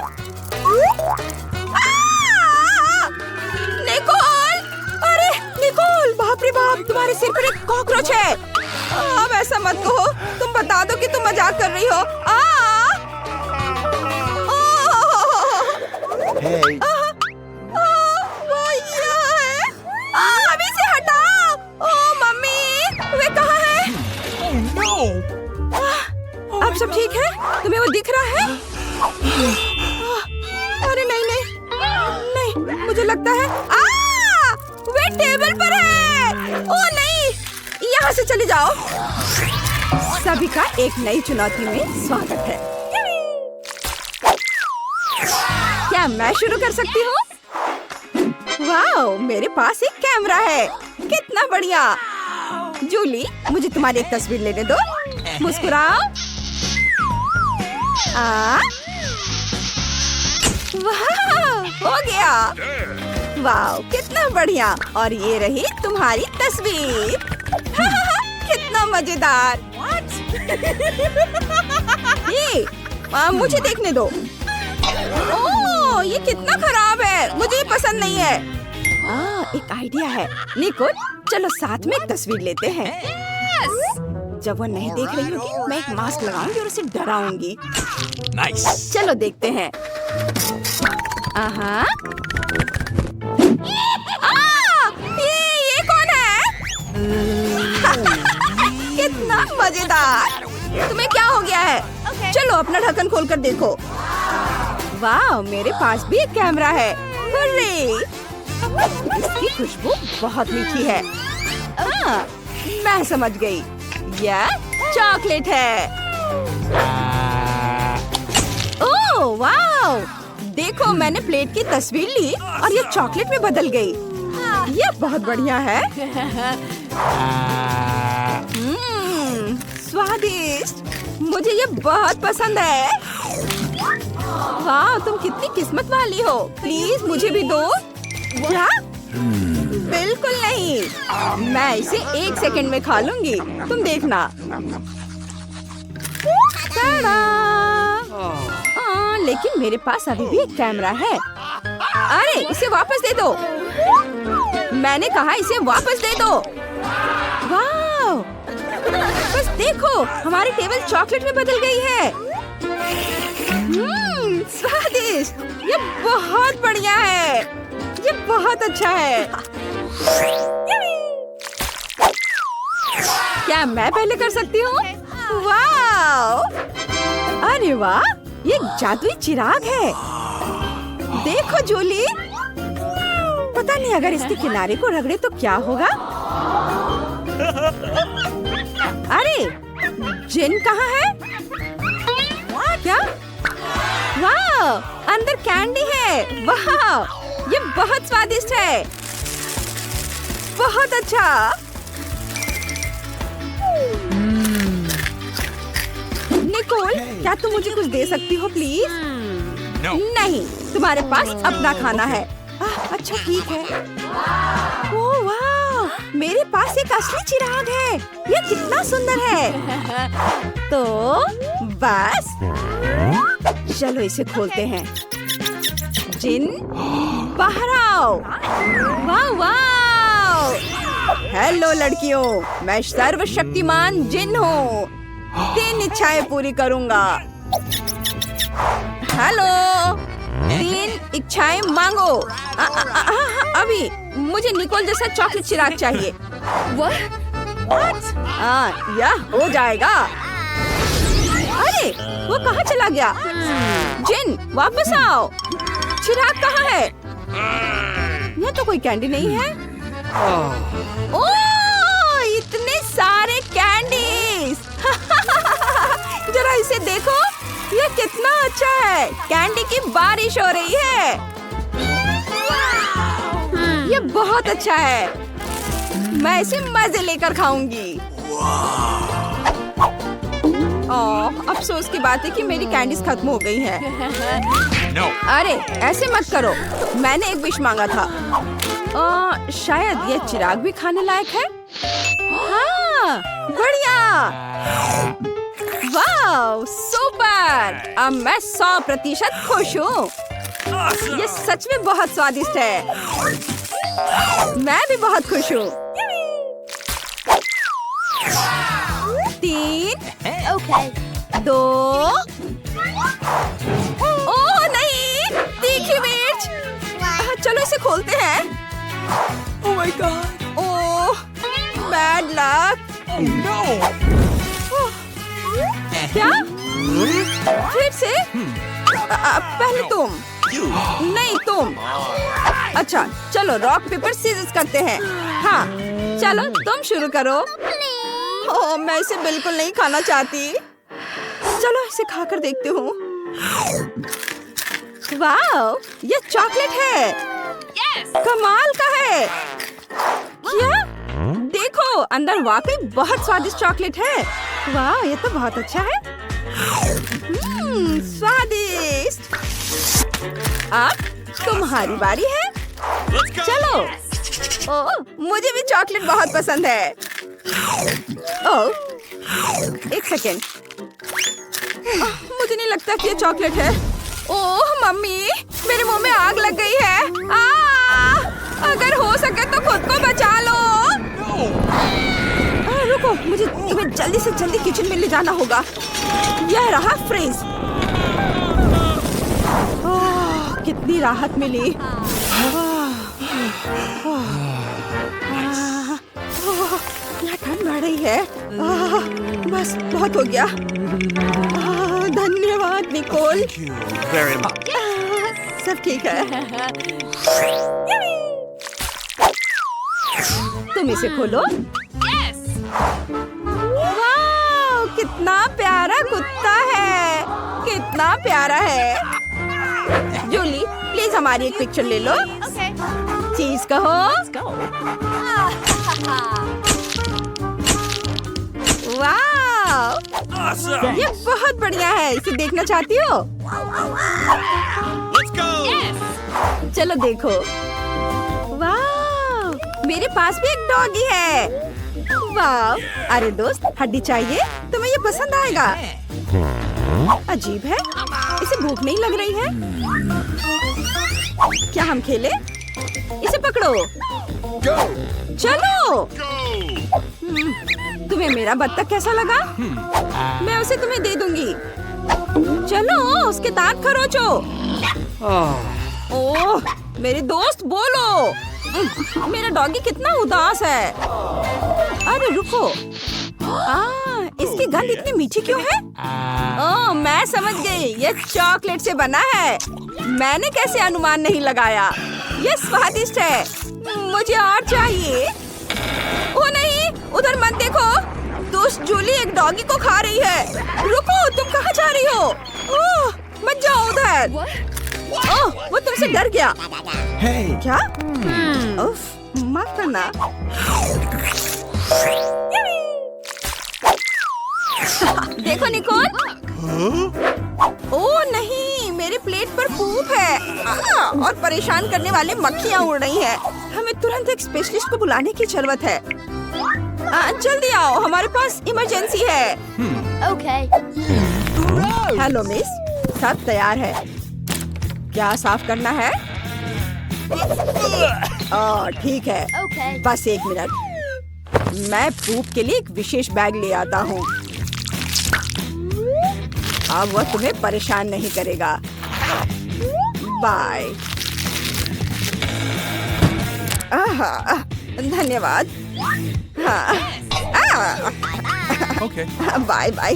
निकोल! अरे निकोल, बाप रे बाप, तुम्हारे सिर पर एक कॉकरोच है। अब ऐसा मत कहो, तुम बता दो कि तुम मजाक कर रही हो। Hey. वो यहाँ है। अभी से हटाओ। ओह मम्मी, वे कहाँ है? Oh no! अब सब ठीक है? तुम्हें वो दिख रहा है? अरे नहीं नहीं नहीं, मुझे लगता है वे टेबल पर है। ओह नहीं, यहाँ से चले जाओ। सभी का एक नई चुनौती में स्वागत है। क्या मैं शुरू कर सकती हूँ? वाओ, मेरे पास एक कैमरा है। कितना बढ़िया। जूली, मुझे तुम्हारी एक तस्वीर लेने दो। मुस्कुराओ। वाह, हो गया। वाह, कितना बढ़िया। और ये रही तुम्हारी तस्वीर। कितना मजेदार। ये मुझे देखने दो। ओह, ये कितना खराब है, मुझे ये पसंद नहीं है। एक आइडिया है। निकोल, चलो साथ में एक तस्वीर लेते हैं। जब वो नहीं देख रही होगी, मैं एक मास्क लगाऊंगी और उसे डराऊंगी। Nice. चलो देखते हैं। ये कौन है? कितना मजेदार। तुम्हें क्या हो गया है? चलो अपना ढक्कन खोलकर देखो। वाह, मेरे पास भी एक कैमरा है। हुर्रे! इसकी खुशबू बहुत मीठी है। मैं समझ गई, यह चॉकलेट है। ओह वाह! देखो, मैंने प्लेट की तस्वीर ली और ये चॉकलेट में बदल गई। ये बहुत बढ़िया है। स्वादिष्ट। मुझे ये बहुत पसंद है। वाह, तुम कितनी किस्मत वाली हो। प्लीज मुझे भी दो। क्या? बिल्कुल नहीं, मैं इसे 1 सेकंड में खा लूंगी। तुम देखना। लेकिन मेरे पास अभी भी एक कैमरा है। अरे इसे वापस दे दो। मैंने कहा इसे वापस दे दो। वाह, बस देखो, हमारी टेबल चॉकलेट में बदल गई है। स्वादिष्ट। ये बहुत बढ़िया है। ये बहुत अच्छा है। क्या मैं पहले कर सकती हूँ? वाह! अरे वाह, ये जादुई चिराग है। देखो जूली, पता नहीं अगर इसके किनारे को रगड़े तो क्या होगा। अरे जिन कहाँ है? क्या? वाह, अंदर कैंडी है। वाह, ये बहुत स्वादिष्ट है। बहुत अच्छा। निकोल, क्या तुम मुझे कुछ दे सकती हो प्लीज? No. नहीं, तुम्हारे पास अपना खाना है। अच्छा ठीक है। ओह वाह, मेरे पास एक असली चिराग है। ये कितना सुंदर है। तो बस चलो इसे खोलते हैं। जिन, बाहर आओ। वाह वाह। हेलो लड़कियों, मैं सर्वशक्तिमान जिन हूँ। 3 इच्छाएं पूरी करूँगा। हेलो, 3 इच्छाएं मांगो। अभी मुझे निकोल जैसा चॉकलेट चिराग चाहिए। यह हो जाएगा। अरे वो कहाँ चला गया? जिन, वापस आओ। चिराग कहाँ है? यह तो कोई कैंडी नहीं है। ओह, इतने सारे कैंडीज। जरा इसे देखो, ये कितना अच्छा है। कैंडी की बारिश हो रही है। ये बहुत अच्छा है। मैं इसे मजे लेकर खाऊंगी। ओह, अफसोस की बात है कि मेरी कैंडीज खत्म हो गई हैं। No. अरे ऐसे मत करो, मैंने एक विश मांगा था। शायद ये चिराग भी खाने लायक है। हाँ, बढ़िया। वाह, सुपर। अब मैं 100% खुश हूँ। Awesome. ये सच में बहुत स्वादिष्ट है। मैं भी बहुत खुश हूँ। 3, Okay. 2। ओह नहीं, तीखी मिर्च। चलो इसे खोलते हैं। Oh my god. Oh, bad luck. Oh no. क्या? फिर से? पहले तुम। नहीं तुम। अच्छा, चलो रॉक पेपर सीजर्स करते हैं। हाँ, चलो तुम शुरू करो। ओह, मैं इसे बिल्कुल नहीं खाना चाहती। चलो इसे खाकर देखती हूँ। वाह, ये चॉकलेट है। कमाल का है। क्या? देखो, अंदर वाकई बहुत स्वादिष्ट चॉकलेट है। वाह, ये तो बहुत अच्छा है। स्वादिष्ट। अब तुम्हारी बारी है। चलो। ओह, मुझे भी चॉकलेट बहुत पसंद है। ओह, एक सेकेंड। मुझे नहीं लगता कि ये चॉकलेट है। ओह मम्मी, मेरे मुंह में आग लग गई है। अगर हो सके तो खुद को बचा लो। रुको, मुझे तुम्हें जल्दी से जल्दी किचन में ले जाना होगा। यह रहा फ्रिज। कितनी राहत मिली। यहाँ ठंड बढ़ रही है। बस बहुत हो गया। धन्यवाद Nicol. Thank you very much. सब ठीक है। तुम इसे खोलो। वाह, कितना प्यारा कुत्ता है। कितना प्यारा है। जूली, प्लीज हमारी एक पिक्चर ले लो। चीज कहो। वाह, Awesome. ये बहुत बढ़िया है। इसे देखना चाहती हो? Let's go. चलो देखो। वाह, मेरे पास भी एक डॉगी है। वाह, अरे दोस्त, हड्डी चाहिए? तुम्हें ये पसंद आएगा। अजीब है, इसे भूख नहीं लग रही है। क्या हम खेले? इसे पकड़ो। Go. चलो। Go. तुम्हें मेरा बत्तख कैसा लगा? मैं उसे तुम्हें दे दूंगी। चलो, उसके दांत खरोचो। ओह, मेरे दोस्त बोलो। मेरा डॉगी कितना उदास है। अरे रुको। इसकी गंध इतनी मीठी क्यों है? ओह, मैं समझ गई। ये चॉकलेट से बना है। मैंने कैसे अनुमान नहीं लगाया। ये स्वादिष्ट है। मुझे और चाहिए। ओ नहीं, उधर मत देखो। दोस्त जूली एक डॉगी को खा रही है। रुको, तुम कहाँ जा रही हो? ओह, मत जाओ उधर। ओह, वो तुमसे डर गया। Hey. क्या? उफ, माफ करना। देखो निकोल। ओह नहीं, मेरे प्लेट पर पूप है। और परेशान करने वाले मक्खियाँ उड़ रही हैं। हमें तुरंत एक स्पेशलिस्ट को बुलाने की जरूरत है। जल्दी आओ, हमारे पास इमरजेंसी है। Okay. हेलो मिस, सब तैयार है। क्या साफ करना है? ठीक है। Okay. बस एक मिनट। मैं पूप के लिए एक विशेष बैग ले आता हूँ। अब वह तुम्हें परेशान नहीं करेगा। बाय। धन्यवाद। Okay. Bye bye.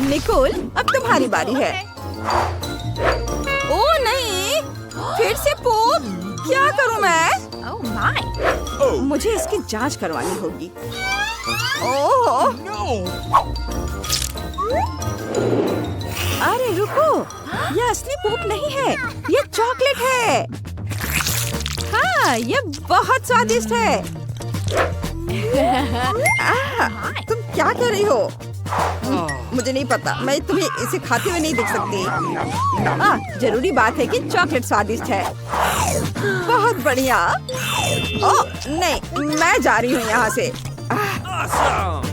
निकोल, अब तुम्हारी बारी है। ओ नहीं, फिर से पूप। क्या करूं मैं? Oh my. Oh मुझे इसकी जांच करवानी होगी। ओह, no. अरे रुको, यह असली पूप नहीं है, यह चॉकलेट है। हाँ, ये बहुत स्वादिष्ट है। तुम क्या कह रही हो? मुझे नहीं पता, मैं तुम्हें इसे खाते हुए नहीं देख सकती। जरूरी बात है कि चॉकलेट स्वादिष्ट है। बहुत बढ़िया। ओह नहीं, मैं जा रही हूँ यहाँ से। Awesome.